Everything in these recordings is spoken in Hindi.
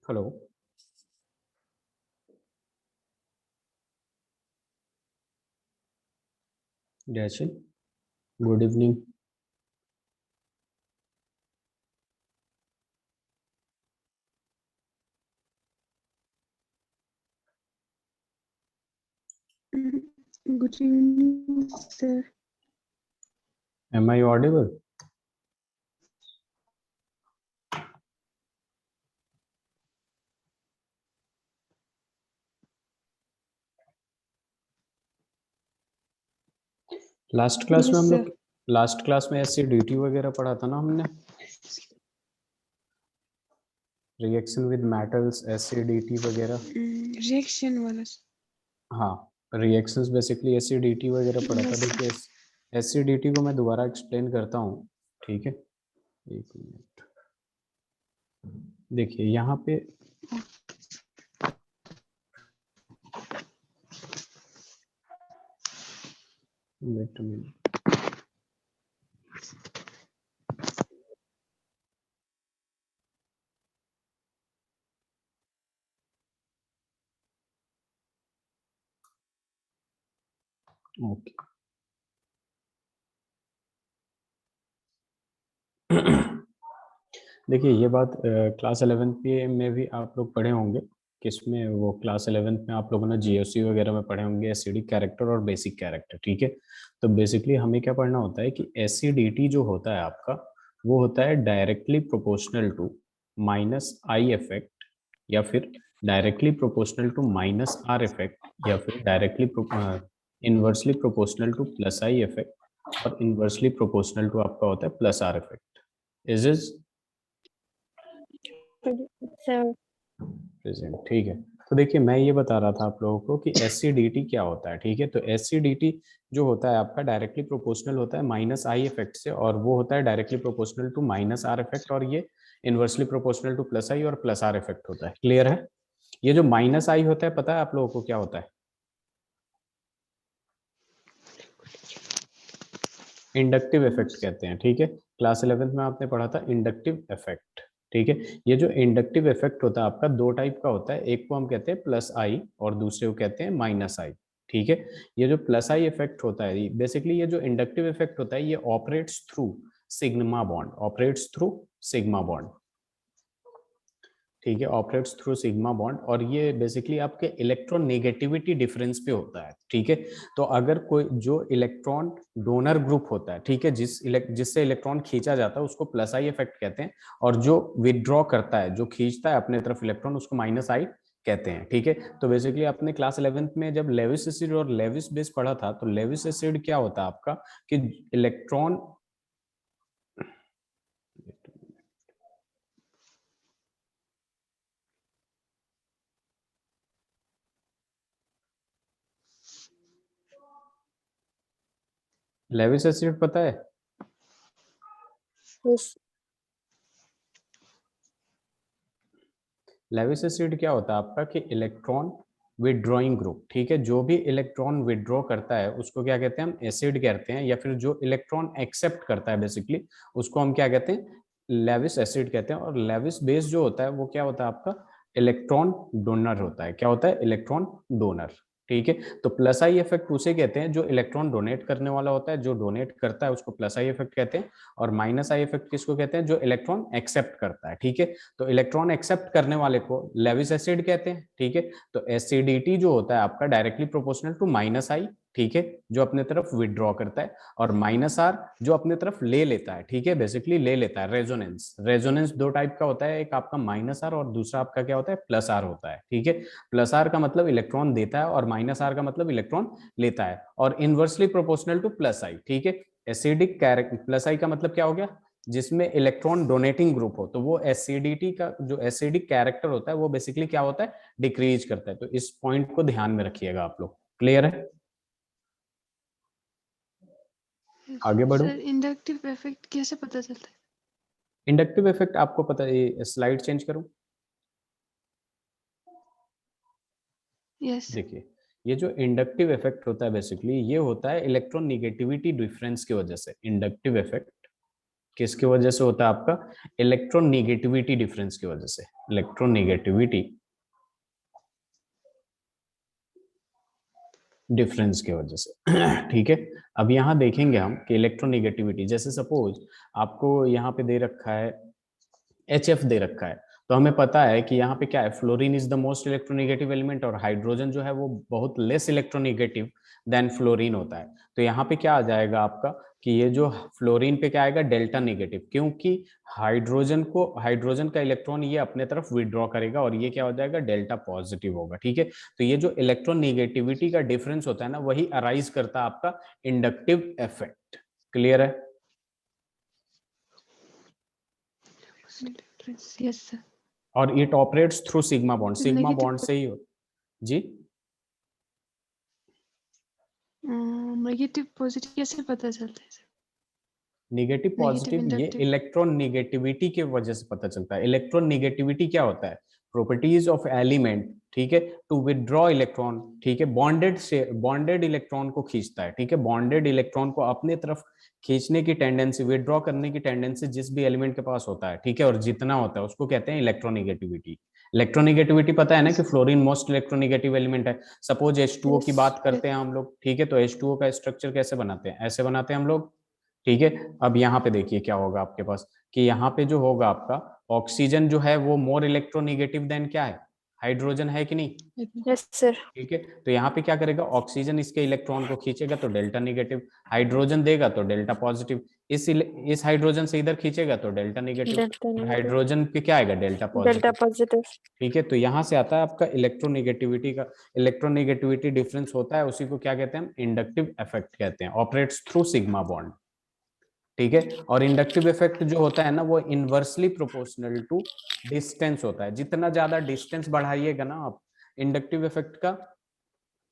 हेलो। जैसे good evening. Good evening, sir. Am I audible? Last class में Yes, हम sir. लोग लास्ट क्लास में एसिडिटी वगैरह पढ़ा था ना हमने। रिएक्शन विद मेटल्स, एसिडिटी वगैरह। Reaction वाला हाँ, रिएक्शंस बेसिकली एसिडिटी वगैरह पढ़ा था। Yes, देखिए, एसिडिटी को मैं दोबारा एक्सप्लेन करता हूँ। ठीक है, एक मिनट। देखिए यहाँ पे वेट अ मिनट। ओके। देखिए ये बात क्लास 11th में भी आप लोग पढ़े होंगे। किसमें? वो क्लास 11th में आप लोगों ने जीओसी वगैरह में पढ़े होंगे, एसिडिक कैरेक्टर और बेसिक कैरेक्टर। ठीक है, तो बेसिकली हमें क्या पढ़ना होता है कि एसिडिटी जो होता है आपका, वो होता है directly proportional to minus I effect, या फिर directly proportional to minus R effect, या फिर directly inversely proportional to plus I effect, और इनवर्सली प्रोपोर्शनल टू आपका होता है plus R effect. Is sir. Present? ठीक है, तो देखिए मैं ये बता रहा था आप लोगों को कि एसिडिटी क्या होता है। ठीक है, तो एसिडिटी जो होता है आपका डायरेक्टली प्रोपोर्शनल होता है माइनस आई इफेक्ट से, और वो होता है directly proportional to minus R effect, और ये inversely proportional to plus I और प्लस आर इफेक्ट होता है। क्लियर है? ये जो माइनस आई होता है, पता है आप लोगों को क्या होता है? इंडक्टिव इफेक्ट कहते हैं। ठीक है, क्लास 11th में आपने पढ़ा था इंडक्टिव इफेक्ट। ठीक है, ये जो इंडक्टिव इफेक्ट होता है आपका दो टाइप का होता है, एक को हम कहते हैं प्लस आई और दूसरे को कहते हैं माइनस आई। ठीक है, ये जो प्लस आई इफेक्ट होता है, बेसिकली ये जो इंडक्टिव इफेक्ट होता है, ये operates through sigma bond, operates through sigma bond. ठीक है, ऑपरेट्स थ्रू सिग्मा बॉन्ड, और ये बेसिकली आपके इलेक्ट्रॉन नेगेटिविटी डिफरेंस पे होता है। ठीक है, तो अगर कोई जो इलेक्ट्रॉन डोनर ग्रुप होता है, ठीक है, जिससे इलेक्ट्रॉन खींचा जाता है, उसको प्लस आई इफेक्ट कहते हैं, और जो विदड्रॉ करता है, जो खींचता है अपने तरफ इलेक्ट्रॉन, उसको माइनस आई कहते हैं। ठीक है, तो बेसिकली आपने क्लास 11th में जब लेविस एसिड और लेविस बेस पढ़ा था, तो लेविस एसिड क्या होता है आपका कि इलेक्ट्रॉन, लेविस एसिड पता है? Yes. लेविस एसिड क्या होता है आपका कि इलेक्ट्रॉन विड्रॉइंग ग्रुप। ठीक है, जो भी इलेक्ट्रॉन विड्रॉ करता है उसको क्या कहते हैं? हम एसिड कहते हैं, या फिर जो इलेक्ट्रॉन एक्सेप्ट करता है बेसिकली, उसको हम क्या कहते हैं? लेविस एसिड कहते हैं। और लेविस बेस जो होता है वो क्या होता है आपका? इलेक्ट्रॉन डोनर होता है। क्या होता है? Electron donor. ठीक है, तो प्लस आई इफेक्ट उसे कहते हैं जो इलेक्ट्रॉन डोनेट करने वाला होता है, जो डोनेट करता है उसको प्लस आई इफेक्ट कहते हैं। और माइनस आई इफेक्ट किसको कहते हैं? जो इलेक्ट्रॉन एक्सेप्ट करता है। ठीक है, तो इलेक्ट्रॉन एक्सेप्ट करने वाले को लेविस एसिड कहते हैं। ठीक है, तो एसिडिटी जो होता है आपका डायरेक्टली प्रोपोर्शनल टू माइनस आई, ठीक है, जो अपने तरफ विड्रॉ करता है, और माइनस आर जो अपने तरफ ले लेता है। ठीक है, बेसिकली ले लेता है। रेजोनेंस, रेजोनेंस दो टाइप का होता है, एक आपका माइनस आर और दूसरा आपका क्या होता है? प्लस आर होता है। ठीक है, प्लस आर का मतलब इलेक्ट्रॉन देता है, और माइनस आर का मतलब इलेक्ट्रॉन लेता है, और इनवर्सली प्रोपोर्शनल टू प्लस आई। ठीक है, एसिडिक कैरेक्टर प्लस आई का मतलब क्या हो गया? जिसमें इलेक्ट्रॉन डोनेटिंग ग्रुप हो, तो वो एसिडिटी का जो एसिडिक कैरेक्टर होता है वो बेसिकली क्या होता है? डिक्रीज करता है। तो इस पॉइंट को ध्यान में रखिएगा आप लोग। क्लियर है? आगे बढ़ो। सर इंडक्टिव इफेक्ट कैसे पता चलता है? इंडक्टिव इफेक्ट आपको पता है? स्लाइड चेंज करूं? यस। देखिए, ये जो इंडक्टिव इफेक्ट होता है बेसिकली ये होता है इलेक्ट्रॉन निगेटिविटी डिफरेंस की वजह से। इंडक्टिव इफेक्ट किसकी वजह से होता है आपका? इलेक्ट्रोनेगेटिविटी डिफरेंस की वजह से, इलेक्ट्रोनेगेटिविटी डिफरेंस की वजह से। ठीक है, अब यहाँ देखेंगे हम कि इलेक्ट्रोनेगेटिविटी, जैसे सपोज आपको यहाँ पे दे रखा है HF दे रखा है, तो हमें पता है कि यहाँ पे क्या है, fluorine is the most electronegative element और हाइड्रोजन जो है वो बहुत लेस इलेक्ट्रोनेगेटिव देन फ्लोरीन होता है। तो यहाँ पे क्या आ जाएगा आपका कि ये जो फ्लोरीन पे क्या आएगा, डेल्टा नेगेटिव, क्योंकि हाइड्रोजन का इलेक्ट्रॉन ये अपने तरफ विड्रॉ करेगा और ये क्या हो जाएगा, डेल्टा पॉजिटिव होगा। ठीक है, तो ये जो इलेक्ट्रोनेगेटिविटी का डिफरेंस होता है ना, वही अराइज करता है आपका इंडक्टिव इफेक्ट। क्लियर है? Yes sir. और it operates through sigma bond, sigma negative bond से ही हो जी। नेगेटिव पॉजिटिव कैसे पता चलता है सर? नेगेटिव नेगेटिव पॉजिटिव ये इंडक्टिव। इलेक्ट्रॉन नेगेटिविटी के वजह से पता चलता है। इलेक्ट्रॉन नेगेटिविटी क्या होता है, प्रॉपर्टीज ऑफ एलिमेंट, ठीक है, टू विदड्रॉ इलेक्ट्रॉन, ठीक है, बॉन्डेड इलेक्ट्रॉन को खींचता है। ठीक है, बॉन्डेड इलेक्ट्रॉन को अपने तरफ खींचने की टेंडेंसी, विदड्रॉ करने की टेंडेंसी जिस भी एलिमेंट के पास होता है, ठीक है, और जितना होता है उसको कहते हैं इलेक्ट्रोनेगेटिविटी। इलेक्ट्रोनेगेटिविटी पता है ना कि फ्लोरीन मोस्ट इलेक्ट्रोनेगेटिव एलिमेंट है। सपोज H2O की बात करते हैं हम लोग, ठीक है, तो H2O का स्ट्रक्चर कैसे बनाते हैं, ऐसे बनाते हैं हम लोग। ठीक है, अब यहाँ पे देखिए क्या होगा आपके पास कि यहाँ पे जो होगा आपका ऑक्सीजन जो है वो मोर इलेक्ट्रोनेगेटिव देन क्या है, हाइड्रोजन, है कि नहीं? Yes sir. ठीक है, तो यहाँ पे क्या करेगा, ऑक्सीजन इसके इलेक्ट्रॉन को खींचेगा तो डेल्टा नेगेटिव, हाइड्रोजन देगा तो डेल्टा पॉजिटिव, इस हाइड्रोजन से इधर खींचेगा तो delta negative, delta negative, hydrogen पे क्या आएगा, डेल्टा डेल्टा पॉजिटिव। पॉजिटिव। ठीक है, तो यहाँ से आता है आपका इलेक्ट्रोनेगेटिविटी का, इलेक्ट्रोनेगेटिविटी डिफरेंस होता है, उसी को क्या कहते हैं हम, इंडक्टिव इफेक्ट कहते हैं, ऑपरेट्स थ्रू सिग्मा बॉन्ड। ठीक है, और इंडक्टिव इफेक्ट जो होता है ना वो इनवर्सली प्रोपोर्शनल टू डिस्टेंस होता है। जितना ज्यादा डिस्टेंस बढ़ाइएगा ना आप, इंडक्टिव इफेक्ट का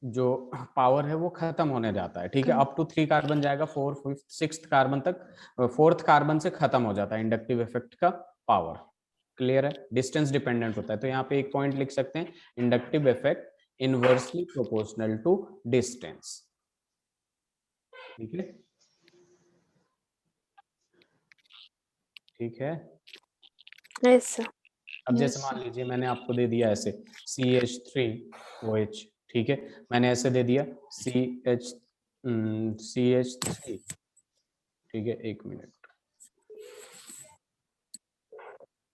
जो पावर है वो खत्म होने जाता है। ठीक है, अप टू 3 कार्बन जाएगा, 4 5 6 कार्बन तक, 4th कार्बन से खत्म हो जाता है इंडक्टिव इफेक्ट का पावर। क्लियर है? डिस्टेंस डिपेंडेंट होता है, तो यहाँ पे एक पॉइंट लिख सकते हैं, inductive effect inversely proportional to distance. ठीक है, ठीक है। Yes sir. अब जैसे यस मान सर। लीजिए मैंने आपको दे दिया ऐसे CH3OH, ठीक है, मैंने ऐसे दे दिया CH3, ठीक है, एक मिनट,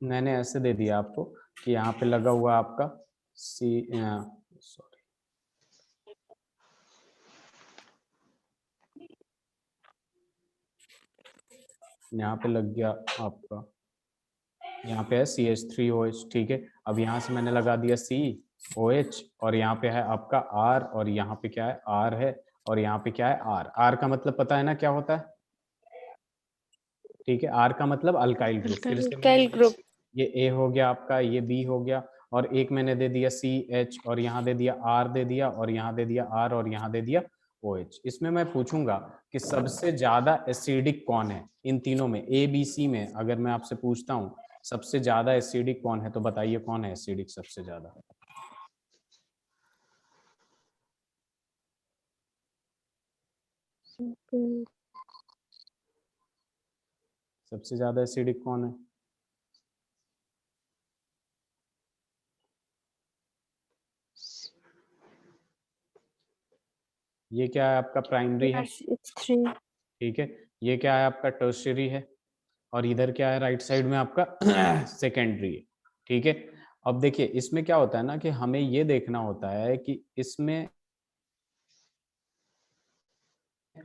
मैंने ऐसे दे दिया आपको कि यहाँ पे लगा हुआ आपका सॉरी, यहाँ पे लग गया आपका, यहाँ पे है CH3OH, ठीक है। अब यहाँ से मैंने लगा दिया COH और यहाँ पे है आपका R और यहाँ पे क्या है, R है, और यहाँ पे क्या है, R का मतलब पता है ना क्या होता है, ठीक है, R का मतलब अल्काइल ग्रुप। फिर से मैंने अल्काइल ग्रुप। ये A हो गया आपका, ये B हो गया, और एक मैंने दे दिया CH और यहाँ दे दिया R दे दिया, और यहाँ दे दिया R और यहाँ दे दिया OH। इसमें मैं पूछूंगा कि सबसे ज्यादा एसिडिक कौन है इन तीनों में, ABC में अगर मैं आपसे पूछता हूँ सबसे ज्यादा एसिडिक कौन है, तो बताइए कौन है एसिडिक सबसे ज्यादा? सबसे ज्यादा एसिडिक कौन है? ये क्या है आपका, प्राइमरी है, CH3। ठीक है, ये क्या है आपका, टर्शियरी है, और इधर क्या है राइट साइड में आपका सेकेंडरी है। ठीक है, अब देखिए इसमें क्या होता है ना कि हमें ये देखना होता है कि इसमें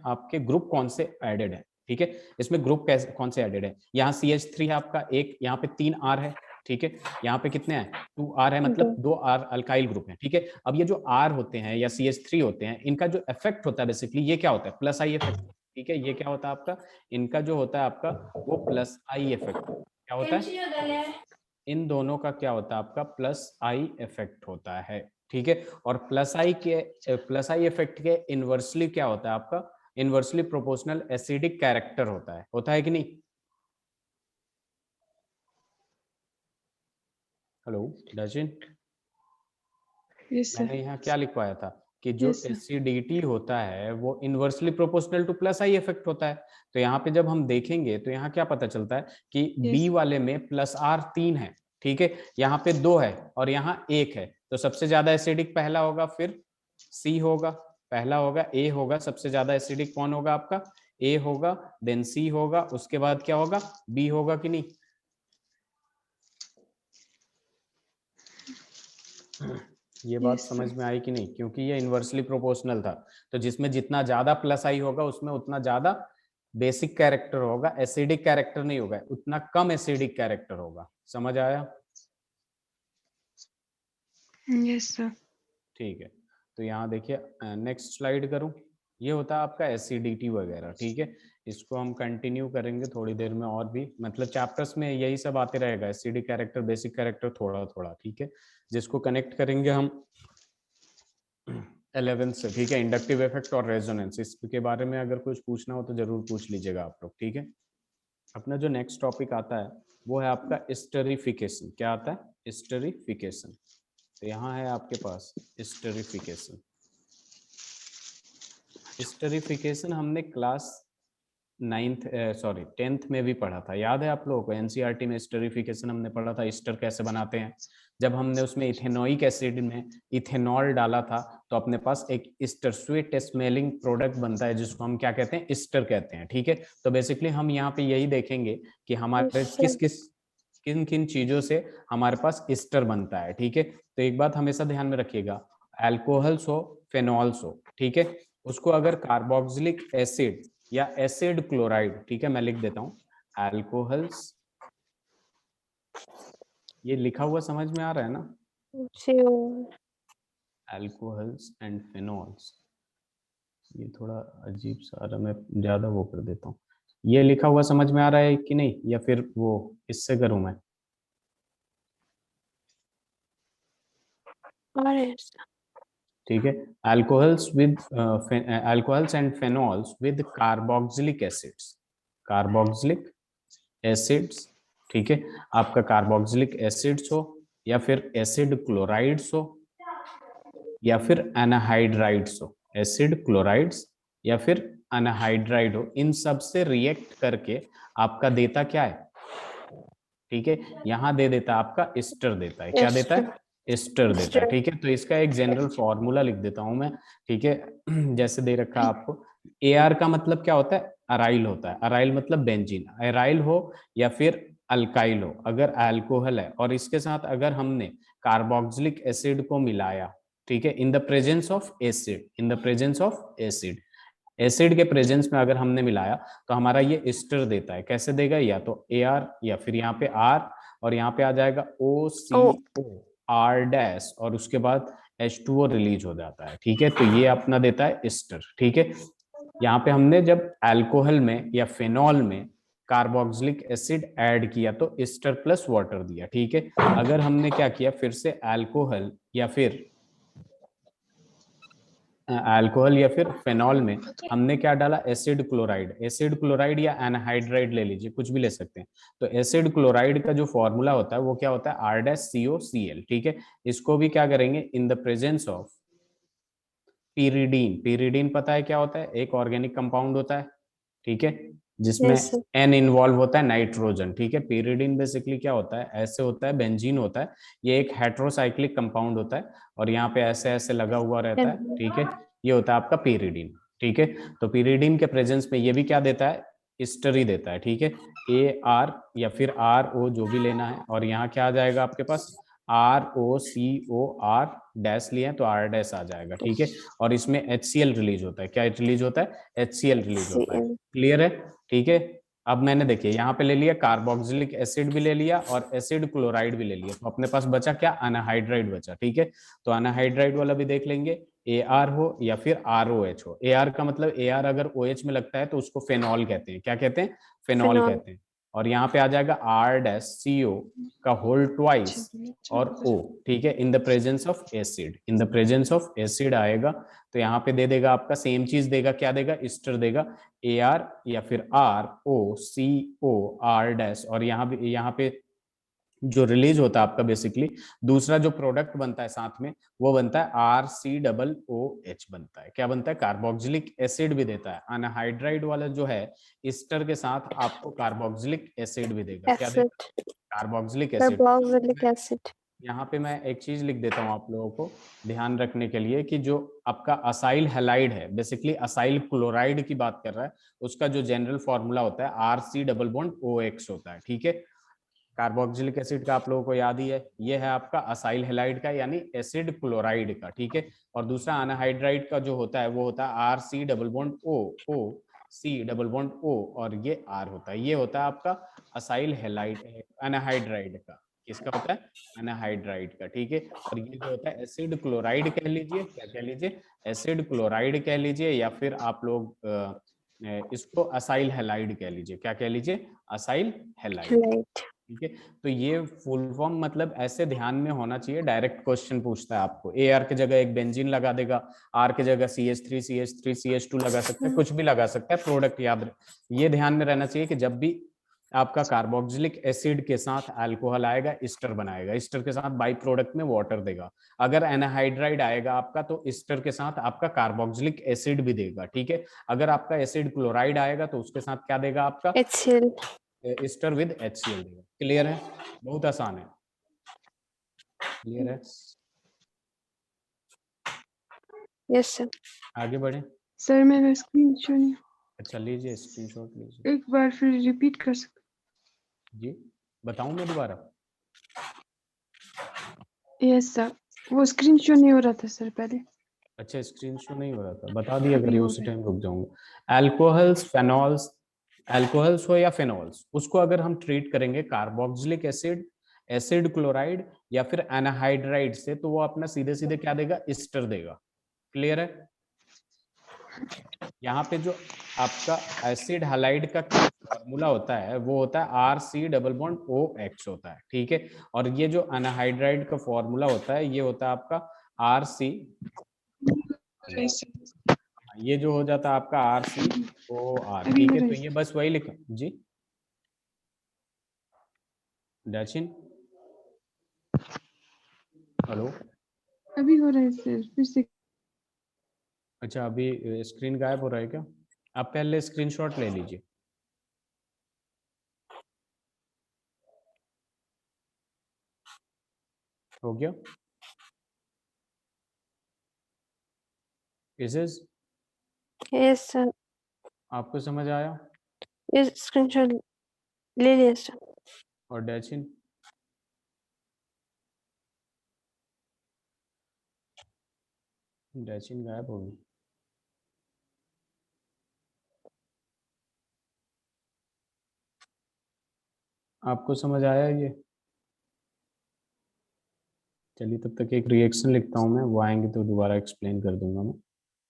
आपके ग्रुप कौन से एडेड है। ठीक है, इसमें ग्रुप कैसे कौन से एडेड है, यहाँ CH3 है आपका एक, यहाँ पे 3 R है, ठीक है, यहाँ पे कितने हैं, 2 R है, मतलब 2 R अल्काइल ग्रुप है। ठीक है, अब ये जो R होते हैं या CH3 होते हैं, इनका जो इफेक्ट होता है बेसिकली ये क्या होता है, प्लस आई इफेक्ट। ठीक है, ये क्या होता है आपका, इनका जो होता है आपका वो प्लस आई इफेक्ट क्या होता है, इन दोनों का क्या होता है आपका प्लस आई इफेक्ट होता है। ठीक है, और प्लस आई इफेक्ट के इनवर्सली क्या होता है आपका, इनवर्सली प्रोपोर्शनल एसिडिक कैरेक्टर होता है कि नहीं? हेलो डजिन, यस सर। मैंने यहाँ क्या लिखवाया था कि जो Yes, sir. एसिडिटी होता है वो inversely proportional to plus I effect होता है। तो यहाँ पे जब हम देखेंगे तो यहाँ क्या पता चलता है कि Yes. बी वाले में प्लस आर 3 है, ठीक है, यहाँ पे 2 है और यहाँ 1 है, तो सबसे ज्यादा एसिडिक पहला होगा, फिर सी होगा, पहला होगा ए होगा, सबसे ज्यादा एसिडिक कौन होगा आपका, ए होगा, देन सी होगा, उसके बाद क्या होगा, बी होगा कि नहीं। ये बात Yes, समझ sir. में आई कि नहीं, क्योंकि ये इनवर्सली प्रोपोर्शनल था, तो जिसमें जितना ज्यादा प्लस आई होगा उसमें उतना ज्यादा बेसिक कैरेक्टर होगा, एसिडिक कैरेक्टर नहीं होगा, उतना कम एसिडिक कैरेक्टर होगा। समझ आया? Yes, sir. ठीक है, तो यहाँ देखिए नेक्स्ट स्लाइड करूं, ये होता है आपका एसिडिटी वगैरह, ठीक है, इसको हम कंटिन्यू करेंगे थोड़ी देर में, और भी मतलब चैप्टर्स में यही सब आते रहेगा, एसिडिक कैरेक्टर, बेसिक कैरेक्टर, थोड़ा थोड़ा, ठीक है, जिसको कनेक्ट करेंगे हम 11th से, ठीक है, इंडक्टिव इफेक्ट और रेजोनेंस, इसके बारे में अगर कुछ पूछना हो तो जरूर पूछ लीजिएगा आप लोग, ठीक है। अपना जो नेक्स्ट टॉपिक आता है वो है आपका स्टेरिफिकेशन। क्या आता है? स्टेरिफिकेशन। तो यहाँ है आपके पास स्टेरिफिकेशन। स्टेरिफिकेशन हमने क्लास 10th में भी पढ़ा था, याद है आप लोगों को? एनसीईआरटी में स्टेरिफिकेशन हमने पढ़ा था, ईस्टर कैसे बनाते हैं। जब हमने उसमें इथेनोइक एसिड में इथेनॉल डाला था तो अपने पास एक ईस्टर स्वीट स्मेलिंग प्रोडक्ट बनता है जिसको हम क्या कहते हैं, ईस्टर कहते हैं, ठीक है। तो बेसिकली हम यहाँ पे यही देखेंगे कि हमारे Yes, किस sir. किस किन किन चीजों से हमारे पास ईस्टर बनता है, ठीक है। तो एक बात हमेशा ध्यान में रखिएगा, अल्कोहल्स हो, फेनॉल्स हो, ठीक है, उसको अगर कार्बोक्सिलिक एसिड या एसिड क्लोराइड, ठीक है, मैं लिख देता हूं, अल्कोहल्स, ये लिखा हुआ समझ में आ रहा है ना, CO. अल्कोहल्स एंड फेनॉल्स, ये थोड़ा अजीब सा आ रहा, मैं ज्यादा वो कर देता हूँ, ये लिखा हुआ समझ में आ रहा है कि नहीं, या फिर वो इससे करूं मैं? RS. ठीक है, alcohols with alcohols and phenols with carboxylic acids, carboxylic acids, ठीक है, आपका कार्बोक्सिलिक एसिड्स हो या फिर एसिड क्लोराइड्स हो या फिर एनाहाइड्राइड्स हो, एसिड क्लोराइड्स या फिर एनाहाइड्राइड हो, इन सब से रिएक्ट करके आपका देता क्या है, ठीक है, यहाँ दे देता है आपका ईस्टर देता है, क्या देता है, ईस्टर देता है, ठीक है। तो इसका एक जनरल फॉर्मूला लिख देता हूं मैं, ठीक है, जैसे दे रखा है आपको, AR का मतलब क्या होता है, अराइल होता है, अराइल मतलब बेंजीन, अराइल हो या फिर अल्काइल हो, अगर अल्कोहल है और इसके साथ अगर हमने कार्बोक्सिलिक एसिड को मिलाया, ठीक है, in the presence of acid, in the presence of acid, acid के प्रेजेंस में अगर हमने मिलाया तो हमारा ये ईस्टर देता है, कैसे देगा, या तो AR या फिर यहाँ पे R, और यहाँ पे आ जाएगा OCO R डैश, और उसके बाद H2O रिलीज हो जाता है, ठीक है, तो ये अपना देता है ईस्टर, ठीक है। यहाँ पे हमने जब अल्कोहल में या फेनॉल में कार्बोक्सिलिक एसिड ऐड किया तो ईस्टर प्लस वाटर दिया, ठीक है। अगर हमने क्या किया, फिर से अल्कोहल या फिर अल्कोहल या फिर फेनॉल में हमने क्या डाला, एसिड क्लोराइड, एसिड क्लोराइड या एनहाइड्राइड ले लीजिए, कुछ भी ले सकते हैं। तो एसिड क्लोराइड का जो फॉर्मूला होता है वो क्या होता है, R-COCl, ठीक है। इसको भी क्या करेंगे, इन the presence of pyridine, pyridine पता है क्या होता है, एक ऑर्गेनिक कंपाउंड होता है, ठीक है, जिसमें Yes, sir. N इन्वॉल्व होता है, नाइट्रोजन, ठीक है। पीरिडीन बेसिकली क्या होता है, ऐसे होता है, बेंजीन होता है, ये एक हेट्रोसाइक्लिक कंपाउंड होता है और यहाँ पे ऐसे ऐसे लगा हुआ रहता है, ठीक है, ये होता है आपका पीरिडीन, ठीक है। तो पीरिडीन के प्रेजेंस में ये भी क्या देता है, ईस्टर ही देता है, ठीक है, AR या फिर RO जो भी लेना है, और यहाँ क्या आ जाएगा आपके पास, ROCOR डैश लिए तो R डैश आ जाएगा, ठीक है। और इसमें HCl रिलीज होता है, क्या रिलीज होता है, HCl रिलीज होता है, CL. क्लियर है, ठीक है। अब मैंने देखिए यहाँ पे ले लिया कार्बोक्सिलिक एसिड भी ले लिया और एसिड क्लोराइड भी ले लिया, तो अपने पास बचा क्या, अनहाइड्राइड बचा, ठीक है। तो अनहाइड्राइड वाला भी देख लेंगे, AR हो या फिर ROH हो, AR का मतलब AR अगर OH में लगता है तो उसको फेनॉल कहते हैं, क्या कहते हैं, फेनॉल Phenol. कहते हैं। और यहाँ पे आ जाएगा R-CO का होल ट्वाइस और O, ठीक है, in the presence of acid, in the presence of acid आएगा, तो यहाँ पे दे देगा आपका सेम चीज देगा, क्या देगा, ईस्टर देगा, AR या फिर ROCOR डैश, और यहाँ पे जो रिलीज होता है आपका बेसिकली, दूसरा जो प्रोडक्ट बनता है साथ में वो बनता है RCOOH बनता है। क्या बनता है? कार्बोक्सिलिक एसिड भी देता है। अनहाइड्राइड वाला जो है ईस्टर के साथ आपको कार्बोक्सिलिक एसिड भी देगा। क्या देगा? Acid. Carboxylic acid. Carboxylic acid. यहाँ पे मैं एक चीज लिख देता हूँ आप लोगों को ध्यान रखने के लिए कि जो आपका असाइल हैलाइड है, बेसिकली असाइल क्लोराइड की बात कर रहा है, उसका जो जनरल फॉर्मूला होता है RC डबल बॉन्ड OX होता है। ठीक है, कार्बोक्सिलिक एसिड का आप लोगों को याद ही है, ये है आपका असाइल हैलाइड का यानी एसिड क्लोराइड का। ठीक है, और दूसरा अनहाइड्राइड का जो होता है वो होता है RC डबल बॉन्ड O और ये R होता है। ये होता है आपका असाइल हैलाइड अनहाइड्राइड का। किसका होता है? अनहाइड्राइड का। ठीक है, और ये जो होता है एसिड क्लोराइड कह लीजिए, क्या कह लीजिए? एसिड क्लोराइड कह लीजिए, या फिर आप लोग इसको असाइल हैलाइड कह लीजिए। क्या कह लीजिए? Acyl halide. Halide. ठीक है, तो ये फुल फॉर्म मतलब ऐसे ध्यान में होना चाहिए। डायरेक्ट क्वेश्चन पूछता है आपको, AR की जगह एक बेंजीन लगा देगा, R की जगह CH3 लगा सकता है, कुछ भी लगा सकता है, प्रोडक्ट याद ये ध्यान में रहना चाहिए कि जब भी आपका कार्बोक्सिलिक एसिड के साथ अल्कोहल आएगा ईस्टर बनाएगा, ईस्टर के साथ बाई प्रोडक्ट में वाटर देगा। अगर एनाहाइड्राइड आएगा आपका तो ईस्टर के साथ आपका कार्बोक्सिलिक एसिड भी देगा। ठीक है, अगर आपका एसिड क्लोराइड आएगा तो उसके साथ क्या देगा? आपका HCl. ईस्टर विद HCl देगा। क्लियर है? बहुत आसान है। क्लियर है? Yes, sir. आगे बढ़े। सर मेरा स्क्रीन शो नहीं, अच्छा लीजिए, स्क्रीनशॉट लीजिए। एक बार फिर रिपीट कर सकते? जी बताऊं मैं दोबारा? यस सर, वो स्क्रीन शो नहीं हो रहा था सर पहले। अच्छा, स्क्रीन शो नहीं हो रहा था, बता दिया अभी करिए, हो उसी गया। टाइम रुक जाऊंगा। अल्कोहल्स, फेनॉल्स, अल्कोहल्स हो या फेनॉल्स, उसको अगर हम ट्रीट करेंगे कार्बोक्सिलिक एसिड, एसिड क्लोराइड या फिर एनाहाइड्राइड से, तो वो अपना सीधे सीधे क्या देगा? ईस्टर देगा। क्लियर है? यहाँ पे जो आपका एसिड हैलाइड का फॉर्मूला होता है वो होता है RC डबल बॉन्ड OX होता है। ठीक है, और ये जो अनहाइड्राइड का फॉर्मूला होता है ये होता है आपका RC, ये जो हो जाता है आपका RCOR। अभी ठीक हो है, रहा तो है ये सर। बस वही लिखा जी। डैचिन, हेलो। अभी हो रहा है सर, फिर से। अच्छा, अभी स्क्रीन गायब हो रहा है क्या? आप पहले स्क्रीनशॉट ले लीजिए। हो गया? Is Yes, sir. आपको समझ आया? Yes, screenshot. ले लिया sir. और डैचिन? डैचिन गायब हो गई। आपको समझ आया ये? चलिए तब तक एक रिएक्शन लिखता हूँ मैं, वो आएंगे तो दोबारा एक्सप्लेन कर दूंगा मैं।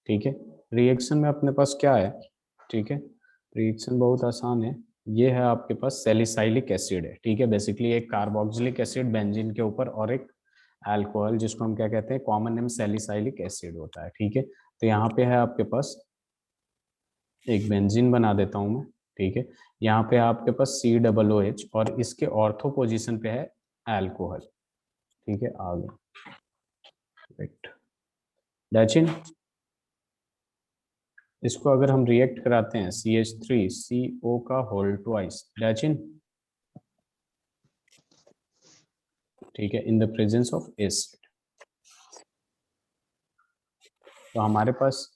ठीक है, रिएक्शन में अपने पास क्या है? ठीक है, रिएक्शन बहुत आसान है। ये है आपके पास सैलिसाइलिक एसिड है। ठीक है, बेसिकली एक कार्बोक्सिलिक एसिड बेंजीन के ऊपर और एक अल्कोहल जिसको हम क्या कहते हैं, कॉमन नेम सैलिसाइलिक एसिड होता है। ठीक है, तो यहाँ पे है आपके पास एक बेंजीन बना देता हूँ मैं। ठीक है, यहाँ पे आपके पास COOH और इसके ऑर्थो पोजीशन पे है अल्कोहल। ठीक है, आगे राइट डैचिन, इसको अगर हम रिएक्ट कराते हैं CH3CO का होल ट्वाइस डैचिन, ठीक है, in the presence of acid, तो हमारे पास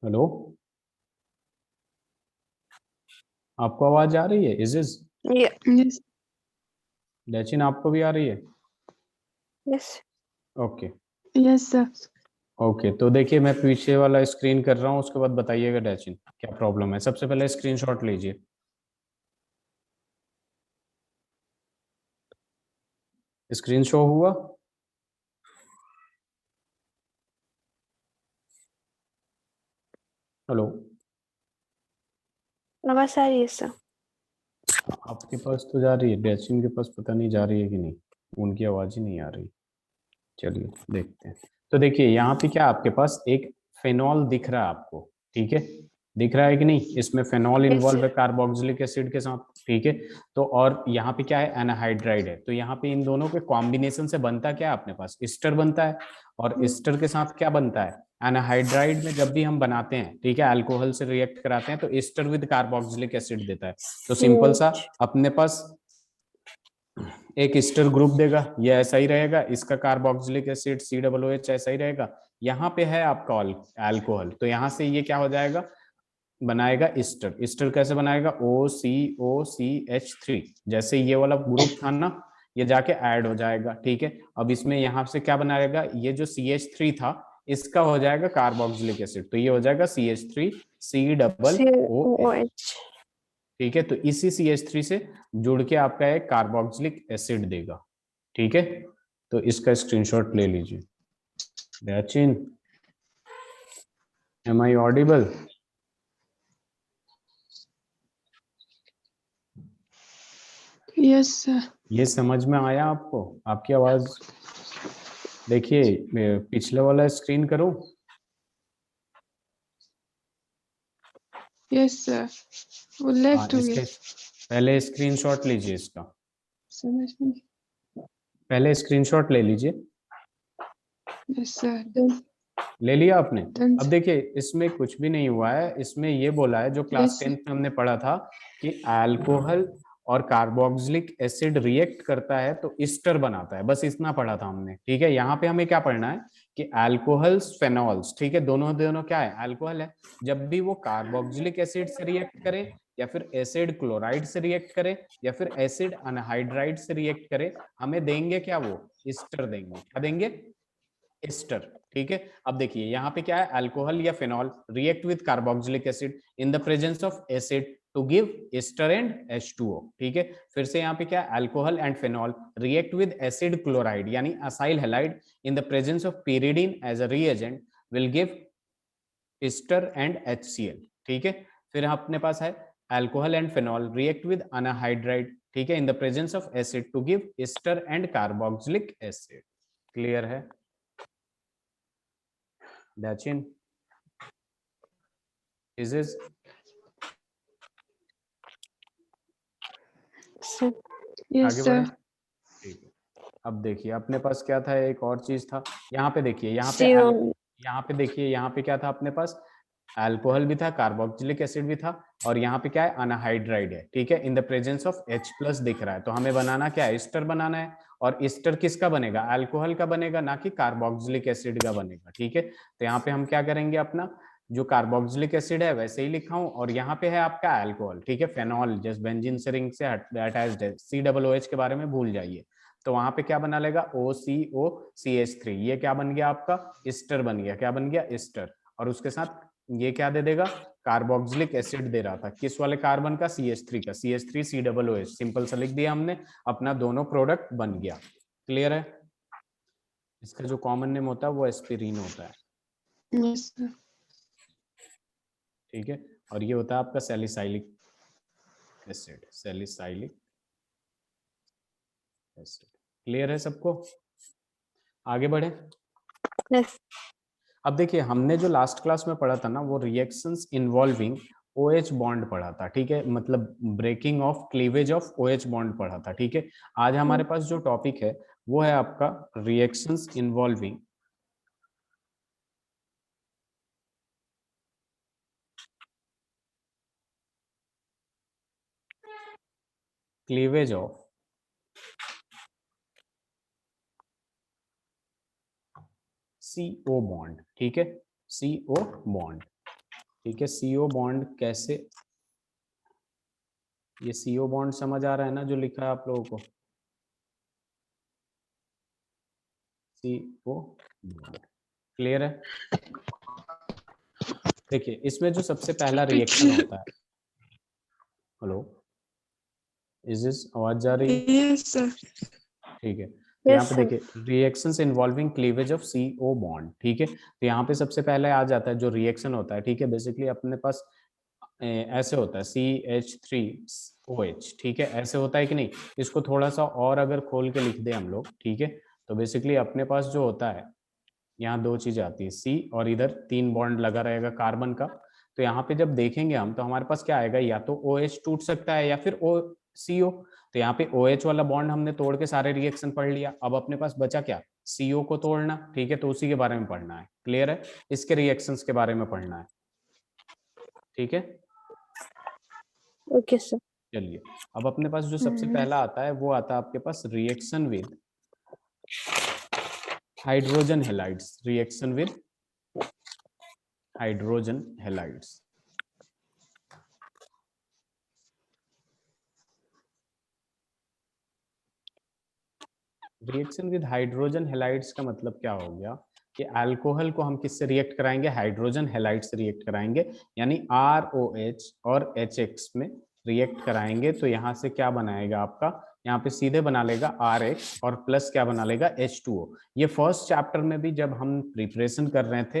हेलो, आपको आवाज आ रही है? Is Yeah. यस डैचिन आपको भी आ रही है? Yes. Okay yes sir. Okay, तो देखिए मैं पीछे वाला स्क्रीन कर रहा हूँ, उसके बाद बताइएगा डैचिन क्या प्रॉब्लम है। सबसे पहले स्क्रीनशॉट लीजिए। स्क्रीन शो हुआ? हेलो, आवाज आ रही है sir. आपके पास तो जा रही है, डैचिन के पास पता नहीं जा रही है कि नहीं, उनकी आवाज ही नहीं आ रही। चलिए देखते हैं। तो देखिए यहाँ पे क्या आपके पास एक फेनॉल दिख रहा है आपको, ठीक है, दिख रहा है कि नहीं, इसमें फेनॉल इन्वॉल्व है कार्बोक्सिलिक एसिड के साथ, ठीक है। तो और यहाँ पे क्या है, एनाहाइड्राइड है, तो यहाँ पे इन दोनों के कॉम्बिनेशन से बनता क्या है अपने पास, ईस्टर बनता है, और ईस्टर के साथ क्या बनता है, एनाहाइड्राइड में जब भी हम बनाते हैं, ठीक है, अल्कोहल से रिएक्ट कराते हैं तो ईस्टर विद कार्बोक्सिलिक एसिड देता है। तो सिंपल सा अपने पास एक ईस्टर ग्रुप देगा, ये ऐसा ही रहेगा, इसका कार्बोक्सिलिक एसिड COOH ऐसा ही रहेगा, यहाँ पे है आपका अल्कोहल, तो यहाँ से ये क्या हो जाएगा, बनाएगा ईस्टर। ईस्टर कैसे बनाएगा, OCOCH3, जैसे ये वाला ग्रुप था ना, ये जाके ऐड हो जाएगा, ठीक है। अब इसमें यहाँ से क्या बनाएगा, ये जो CH3 था इसका हो जाएगा कार्बोक्सिलिक एसिड, तो ये हो जाएगा CH3COOH, ठीक है। तो इसी CH3 से जुड़ के आपका एक कार्बोक्सिलिक एसिड देगा, ठीक है। तो इसका स्क्रीनशॉट ले लीजिए। Dachin, am I audible? Yes, sir. ये समझ में आया आपको, आपकी आवाज देखिए, पिछले वाला स्क्रीन करो। Yes, sir. वो लेफ्ट हो इसके गया। पहले स्क्रीनशॉट लीजिए इसका, समझ में। पहले स्क्रीनशॉट ले लीजिए। Yes, sir. Done. ले लिया आपने। Done. अब देखिए इसमें कुछ भी नहीं हुआ है, इसमें ये बोला है जो क्लास Yes, sir. 10th में हमने पढ़ा था कि अल्कोहल और कार्बोक्सिलिक एसिड रिएक्ट करता है तो ईस्टर बनाता है, बस इतना पढ़ा था हमने, ठीक है। यहाँ पे हमें क्या पढ़ना है कि अल्कोहल्स फेनॉल्स, ठीक है, दोनों दोनों क्या है, अल्कोहल है, जब भी वो कार्बोक्सिलिक एसिड से रिएक्ट करे या फिर एसिड क्लोराइड से रिएक्ट करे या फिर एसिड अनहाइड्राइड से रिएक्ट करे, हमें देंगे क्या, वो ईस्टर देंगे, क्या देंगे, एस्टर, ठीक है। अब देखिए यहाँ पे क्या है, अल्कोहल या phenol react with carboxylic acid in the presence of acid to give ester and H2O, ठीक है। फिर से यहाँ पे क्या है, alcohol and phenol react with acid chloride यानी acyl halide in the presence of pyridine as a reagent will give ester and HCl, ठीक है। फिर अपने पास है alcohol and phenol react with anhydride, ठीक है, in the presence of acid to give ester and carboxylic acid. Clear है Dachin? Is this? Yes, आगे sir. बढ़े, ठीक है। अब देखिए अपने पास क्या था, एक और चीज था, यहाँ पे देखिए, यहाँ पे देखिए, यहाँ पे क्या था अपने पास, अल्कोहल भी था, कार्बोक्सिलिक एसिड भी था, और यहाँ पे क्या है, अनहाइड्राइड है, ठीक है, in the presence of H+ दिख रहा है, तो हमें बनाना क्या है, ईस्टर बनाना है, और ईस्टर किसका बनेगा, अल्कोहल का बनेगा, ना कि कार्बोक्सिलिक एसिड का बनेगा, ठीक है। तो यहाँ पे हम क्या करेंगे, अपना जो कार्बोक्सिलिक एसिड है वैसे ही लिखा हूं, और यहाँ पे है आपका अल्कोहल, ठीक है, फेनॉल जस्ट बेंजीन से रिंग से अटैच्ड है, COOH के बारे में भूल जाइए। तो वहां पे क्या बना लेगा, OCOCH3, ये क्या बन गया आपका, ईस्टर बन गया, क्या बन गया, ईस्टर, और उसके साथ ये क्या दे देगा, कार्बोक्सिलिक एसिड दे रहा था, किस वाले कार्बन का, CH3 का, CH3COOH, सिंपल सा लिख दिया हमने, अपना दोनों प्रोडक्ट बन गया। क्लियर है। इसका जो कॉमन नेम होता है वो एस्पिरिन होता है, Yes, sir. ठीक है। और ये होता है आपका salicylic acid, salicylic acid. Clear है सबको, आगे बढ़े। Yes. अब देखिए हमने जो लास्ट क्लास में पढ़ा था ना, वो रिएक्शंस इन्वॉल्विंग OH बॉन्ड पढ़ा था, ठीक है, मतलब breaking of cleavage of OH bond पढ़ा था, ठीक है। आज हमारे पास जो टॉपिक है वो है आपका reactions involving cleavage of CO bond, ठीक है, CO बॉन्ड, ठीक है। CO बॉन्ड कैसे, ये CO बॉन्ड समझ आ रहा है ना जो लिखा है आप लोगों को, CO बॉन्ड, क्लियर है। देखिए इसमें जो सबसे पहला रिएक्शन होता है, हेलो, इज दिस आवाज जा रही है, Yes, sir. ठीक है। तो Yes, यहाँ पे sir. देखिए reactions involving cleavage of CO bond, ठीक है। तो यहाँ पे सबसे पहले आ जाता है जो रिएक्शन होता है, ठीक है, बेसिकली अपने पास ऐसे होता है CH3OH, ठीक है, ऐसे होता है कि नहीं, इसको थोड़ा सा और अगर खोल के लिख दे हम लोग, ठीक है, तो बेसिकली अपने पास जो होता है यहाँ 2 चीजें आती है C और इधर 3 बॉन्ड लगा रहेगा कार्बन का। तो यहाँ पे जब देखेंगे हम तो हमारे पास क्या आएगा, या तो OH टूट सकता है या फिर CO। तो यहाँ पे OH वाला बॉन्ड हमने तोड़ के सारे रिएक्शन पढ़ लिया, अब अपने पास बचा क्या, CO को तोड़ना। ठीक है, तो उसी के बारे में पढ़ना है। क्लियर है, इसके रिएक्शंस के बारे में पढ़ना है। ठीक है, ओके सर। चलिए अब अपने पास जो सबसे पहला आता है वो आता है आपके पास reaction with hydrogen halides. Reaction with hydrogen halides. Reaction with hydrogen halides का मतलब क्या हो गया कि अल्कोहल को हम किससे रिएक्ट कराएंगे, हाइड्रोजन हैलाइड से रिएक्ट कराएंगे, यानी ROH और HX में रिएक्ट कराएंगे। तो यहाँ से क्या बनाएगा आपका, यहाँ पे सीधे बना लेगा RH और प्लस क्या बना लेगा, H2O। ये फर्स्ट चैप्टर में भी जब हम प्रिपरेशन कर रहे थे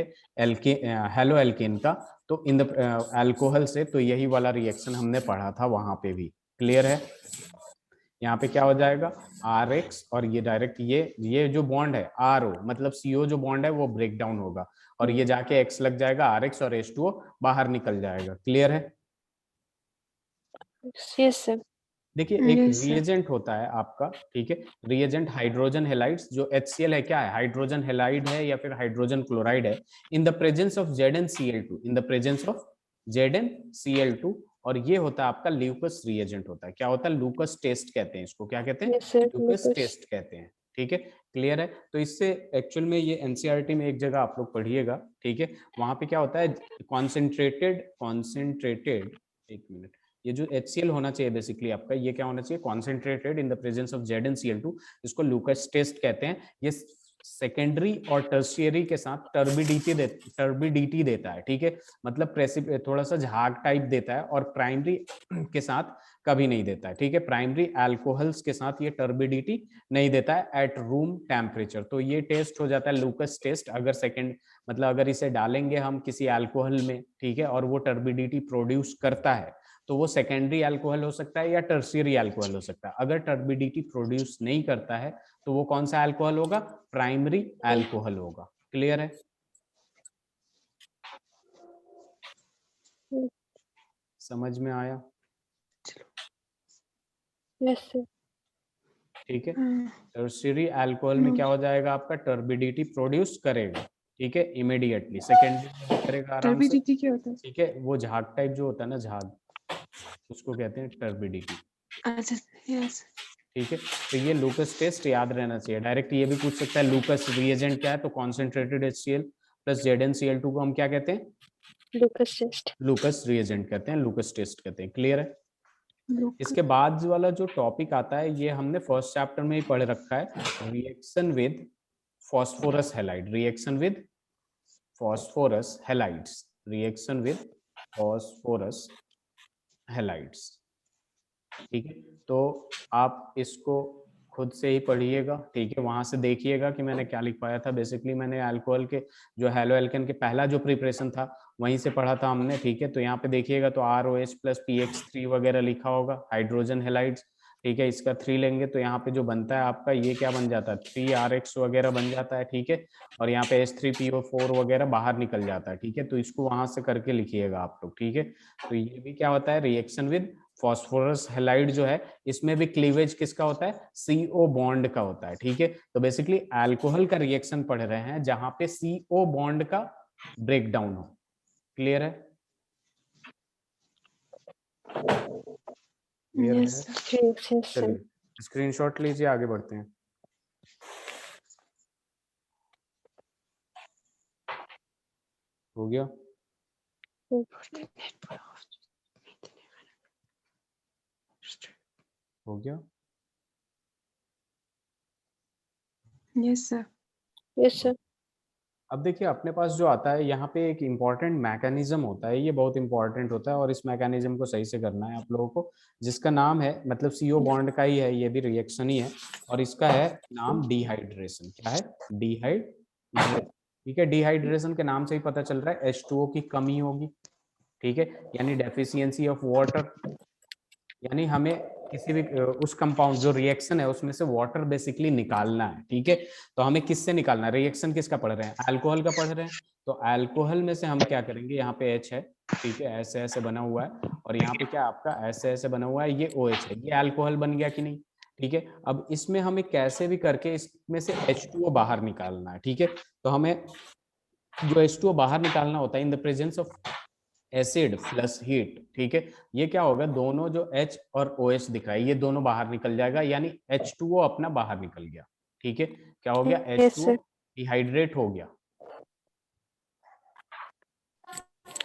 हेलो एल्केन का, तो इन द अल्कोहल से, तो यही वाला रिएक्शन हमने पढ़ा था वहां पे भी। क्लियर है, यहाँ पे क्या हो जाएगा RH और ये डायरेक्ट ये जो बॉन्ड है RO मतलब CO जो बॉन्ड है वो ब्रेक डाउन होगा और ये जाके X लग जाएगा, RH और H2O बाहर निकल जाएगा। क्लियर है, यस सर। देखिए एक रिएजेंट होता है आपका, ठीक है, रिएजेंट हाइड्रोजन हैलाइड्स जो HCl है, क्या है, हाइड्रोजन हैलाइड है या फिर हाइड्रोजन क्लोराइड है, in the presence of ZnCl2, in the presence of ZnCl2। और ये होता है आपका ल्यूकस रिएजेंट होता है। क्या होता है, लूकस टेस्ट कहते हैं इसको, क्या कहते हैं, yes sir, Lucas Lucas. Test कहते हैं। ठीक है, क्लियर है। तो इससे एक्चुअल में ये एनसीईआरटी में एक जगह आप लोग पढ़िएगा, ठीक है, वहां पे क्या होता है, कॉन्सेंट्रेटेड, एक मिनट, ये जो HCl होना चाहिए बेसिकली आपका, ये क्या होना चाहिए, concentrated in the presence of ZnCl2, इसको लूकस टेस्ट कहते हैं। ये सेकेंडरी और टर्शियरी के साथ टर्बिडिटी देता है। ठीक है, मतलब थोड़ा सा झाग टाइप देता है, और प्राइमरी के साथ कभी नहीं देता है। ठीक है, प्राइमरी अल्कोहल्स के साथ ये टर्बिडिटी नहीं देता है एट रूम टेम्परेचर। तो ये टेस्ट हो जाता है लूकस टेस्ट। अगर सेकेंड मतलब अगर इसे डालेंगे हम किसी अल्कोहल में, ठीक है, और वो टर्बिडिटी प्रोड्यूस करता है, तो वो सेकेंडरी अल्कोहल हो सकता है या टर्शियरी अल्कोहल हो सकता है। अगर टर्बिडिटी प्रोड्यूस नहीं करता है तो वो कौन सा अल्कोहल होगा, प्राइमरी अल्कोहल होगा। क्लियर है, समझ में आया, यस सर। ठीक है। टर्शियरी अल्कोहल में क्या हो जाएगा आपका, टर्बिडिटी प्रोड्यूस करेगा, ठीक है, इमीडिएटली। सेकेंडरी करेगा आराम से, टर्बिडिटी क्या होता है? ठीक है, वो झाग टाइप जो होता है ना, झाग, उसको कहते हैं टर्बिडिटी। अच्छा, यस। ठीक है, तो ये लूकस टेस्ट याद रहना चाहिए। डायरेक्ट ये भी पूछ सकता है लूकस रिएजेंट क्या है, तो कॉन्सेंट्रेटेड HCl प्लस ZnCl2 को हम क्या कहते हैं, लूकस टेस्ट। लूकस रिएजेंट कहते हैं, लूकस टेस्ट कहते हैं। क्लियर है, लूकस। इसके बाद वाला जो टॉपिक आता है ये हमने फर्स्ट चैप्टर में ही पढ़ रखा है, reaction with phosphorus halide. Reaction with phosphorus halides, reaction with phosphorus halides. ठीक है, तो आप इसको खुद से ही पढ़िएगा, ठीक है, वहां से देखिएगा कि मैंने क्या लिख पाया था। बेसिकली मैंने अल्कोहल के जो हेलो एल्केन के पहला जो प्रिपरेशन था वहीं से पढ़ा था हमने, ठीक है। तो यहाँ पे देखिएगा तो ROH प्लस PX3 वगैरह लिखा होगा, हाइड्रोजन हैलाइड्स, ठीक है, इसका 3 लेंगे तो यहाँ पे जो बनता है आपका ये क्या बन जाता है, 3RX वगैरह बन जाता है, ठीक है, और यहाँ पे H3PO4 वगैरह बाहर निकल जाता है, ठीक है। तो इसको वहां से करके लिखिएगा आप लोग, ठीक है। तो ये भी क्या होता है, रिएक्शन विद फॉस्फोरस हैलाइड जो है, इसमें भी क्लीवेज किसका होता है, CO बॉन्ड का होता है, ठीक है। तो बेसिकली अल्कोहल का रिएक्शन पढ़ रहे हैं जहां पे CO बॉन्ड का ब्रेकडाउन हो। क्लियर है, क्लियर है, यस। चलिए स्क्रीनशॉट लीजिए, आगे बढ़ते हैं। हो गया, हो गया, यस सर। Yes sir. अब देखिए अपने पास जो आता है यहाँ पे एक इम्पॉर्टेंट मैकेनिज्म होता है, ये बहुत इंपॉर्टेंट होता है और इस मैकेनिज्म को सही से करना है आप लोगों को, जिसका नाम है, मतलब CO बॉन्ड का ही है, ये भी रिएक्शन ही है, और इसका है नाम डिहाइड्रेशन। क्या है, डिहाइड्रेशन, ठीक है। डिहाइड्रेशन के नाम से ही पता चल रहा है H2O की कमी होगी, ठीक है, यानी डेफिशिएंसी ऑफ वाटर, यानी हमें किसी भी उस कंपाउंड जो रिएक्शन है उसमें से वाटर बेसिकली निकालना है, ठीक है। तो हमें किससे निकालना है, रिएक्शन किसका पढ़ रहे हैं, अल्कोहल का पढ़ रहे हैं। तो अल्कोहल में से हम क्या करेंगे, यहाँ पे H है, ठीक है, ऐसे ऐसे बना हुआ है, और यहाँ पे क्या आपका ऐसे ऐसे बना हुआ है, ये OH है, ये अल्कोहल बन गया कि नहीं, ठीक है। अब इसमें हमें कैसे भी करके इसमें से H2O बाहर निकालना है, ठीक है। तो हमें जो H2O बाहर निकालना होता है in the presence of acid plus heat, ठीक है, ये क्या होगा, दोनों जो H और OH दिख रहा है ये दोनों बाहर निकल जाएगा, यानी H2O अपना बाहर निकल गया, ठीक है। क्या हो गया, Yes, H2O sir. डिहाइड्रेट हो गया,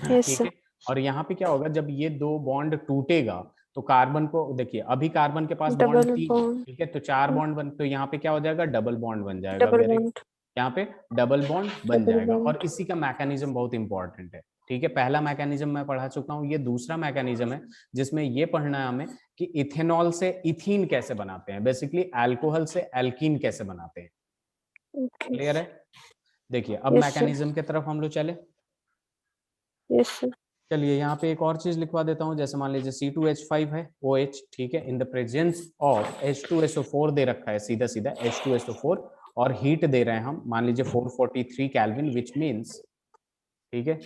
Yes, ठीक sir. है। और यहाँ पे क्या होगा, जब ये दो बॉन्ड टूटेगा तो कार्बन को देखिए, अभी कार्बन के पास बॉन्ड Double 3 है, bond. ठीक है, तो 4 बॉन्ड बन, तो यहाँ पे क्या हो जाएगा, डबल बॉन्ड बन जाएगा, Double वेरी, bond. यहाँ पे डबल बॉन्ड बन Double जाएगा। bond. और इसी का मैकेनिज्म बहुत इंपॉर्टेंट है, ठीक है। पहला मैकेनिज्म मैं पढ़ा चुका हूँ, ये दूसरा मैकेनिज्म है जिसमें ये पढ़ना है हमें कि इथेनॉल से इथीन कैसे बनाते हैं, बेसिकली अल्कोहल से एल्कीन कैसे बनाते हैं, Okay. क्लियर है। देखिए अब Yes, sir. मैकेनिज्म की तरफ हम लोग चले। Yes, sir. चलिए यहाँ पे एक और चीज लिखवा देता हूँ, जैसे मान लीजिए C2H5 है OH, ठीक है, in the presence of H2SO4 दे रखा है, सीधा सीधा H2SO4, और हीट दे रहे हैं हम, मान लीजिए 443 केल्विन, विच मींस, ठीक है,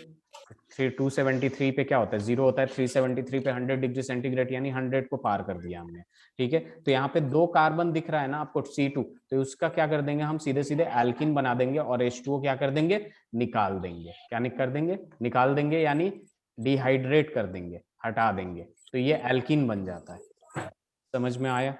273 पे क्या होता है, 0 होता है, 373 पे 100 डिग्री सेंटीग्रेड, यानी 100 को पार कर दिया हमने, ठीक है। तो यहाँ पे 2 कार्बन दिख रहा है ना आपको C2, तो उसका क्या कर देंगे हम, सीधे सीधे एल्किन बना देंगे, और H2O क्या कर देंगे, निकाल देंगे, क्या कर देंगे, निकाल देंगे, यानी डिहाइड्रेट कर देंगे, हटा देंगे, तो ये एल्किन बन जाता है। समझ में आया,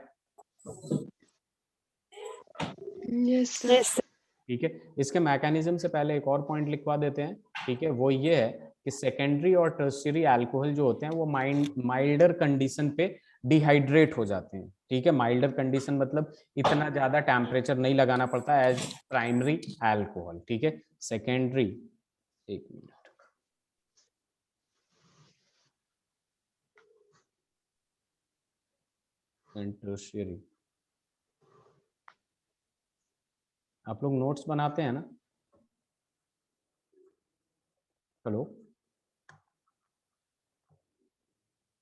Yes, sir. Yes, sir. ठीक है। इसके मैकेनिज्म से पहले एक और पॉइंट लिखवा देते हैं, ठीक है, वो ये है कि सेकेंडरी और टर्शियरी अल्कोहल जो होते हैं वो माइल्डर कंडीशन पे डिहाइड्रेट हो जाते हैं, ठीक है। माइल्डर कंडीशन मतलब इतना ज्यादा टेम्परेचर नहीं लगाना पड़ता एज प्राइमरी अल्कोहल, ठीक है। सेकेंडरी, एक मिनट, एंड टर्शियरी, आप लोग नोट्स बनाते हैं ना, हेलो,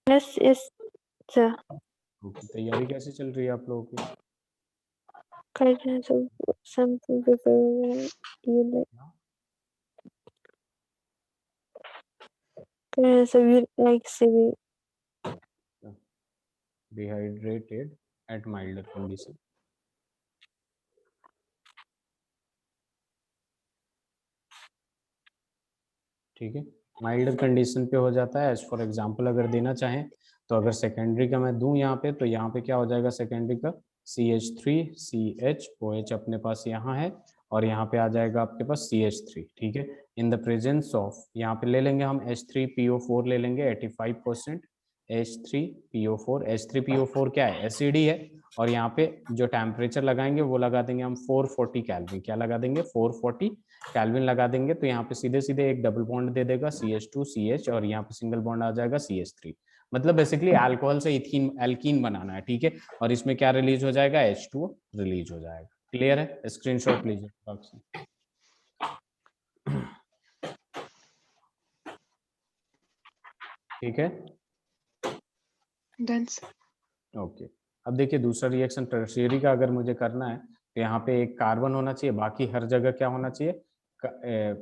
Yes, yes, sir. तैयारी कैसे चल रही है आप लोगों की, Kindness of something before you like. Kindness of you like saving. Dehydrated at milder condition, ठीक है, माइल्डर कंडीशन पे हो जाता है। एज फॉर एग्जांपल अगर देना चाहें तो अगर सेकेंडरी का मैं दूं यहाँ पे, तो यहाँ पे क्या हो जाएगा, सेकेंडरी का CH3CHOH अपने पास यहाँ है, और यहाँ पे आ जाएगा आपके पास CH3, ठीक है, इन द प्रेजेंस ऑफ, यहाँ पे ले लेंगे हम H3PO4 ले लेंगे 85%, H3PO4, H3PO4 क्या है, एसिड ही है, और यहाँ पे जो टेम्परेचर लगाएंगे वो लगा देंगे हम 440 केल्विन, क्या लगा देंगे, 440 केल्विन लगा देंगे। तो यहाँ पे सीधे सीधे एक डबल बॉन्ड दे देगा CH2CH, और यहाँ पे सिंगल बॉन्ड आ जाएगा CH3, मतलब बेसिकली अल्कोहल से इथीन एल्कीन बनाना है, ठीक है। और इसमें क्या रिलीज हो जाएगा, H2O रिलीज हो जाएगा, क्लियर है, स्क्रीनशॉट लीजिए, ठीक है, Done, sir. ओके। अब देखिए दूसरा रिएक्शन टर्शियरी का अगर मुझे करना है, तो यहाँ पे एक कार्बन होना चाहिए, बाकी हर जगह क्या होना चाहिए,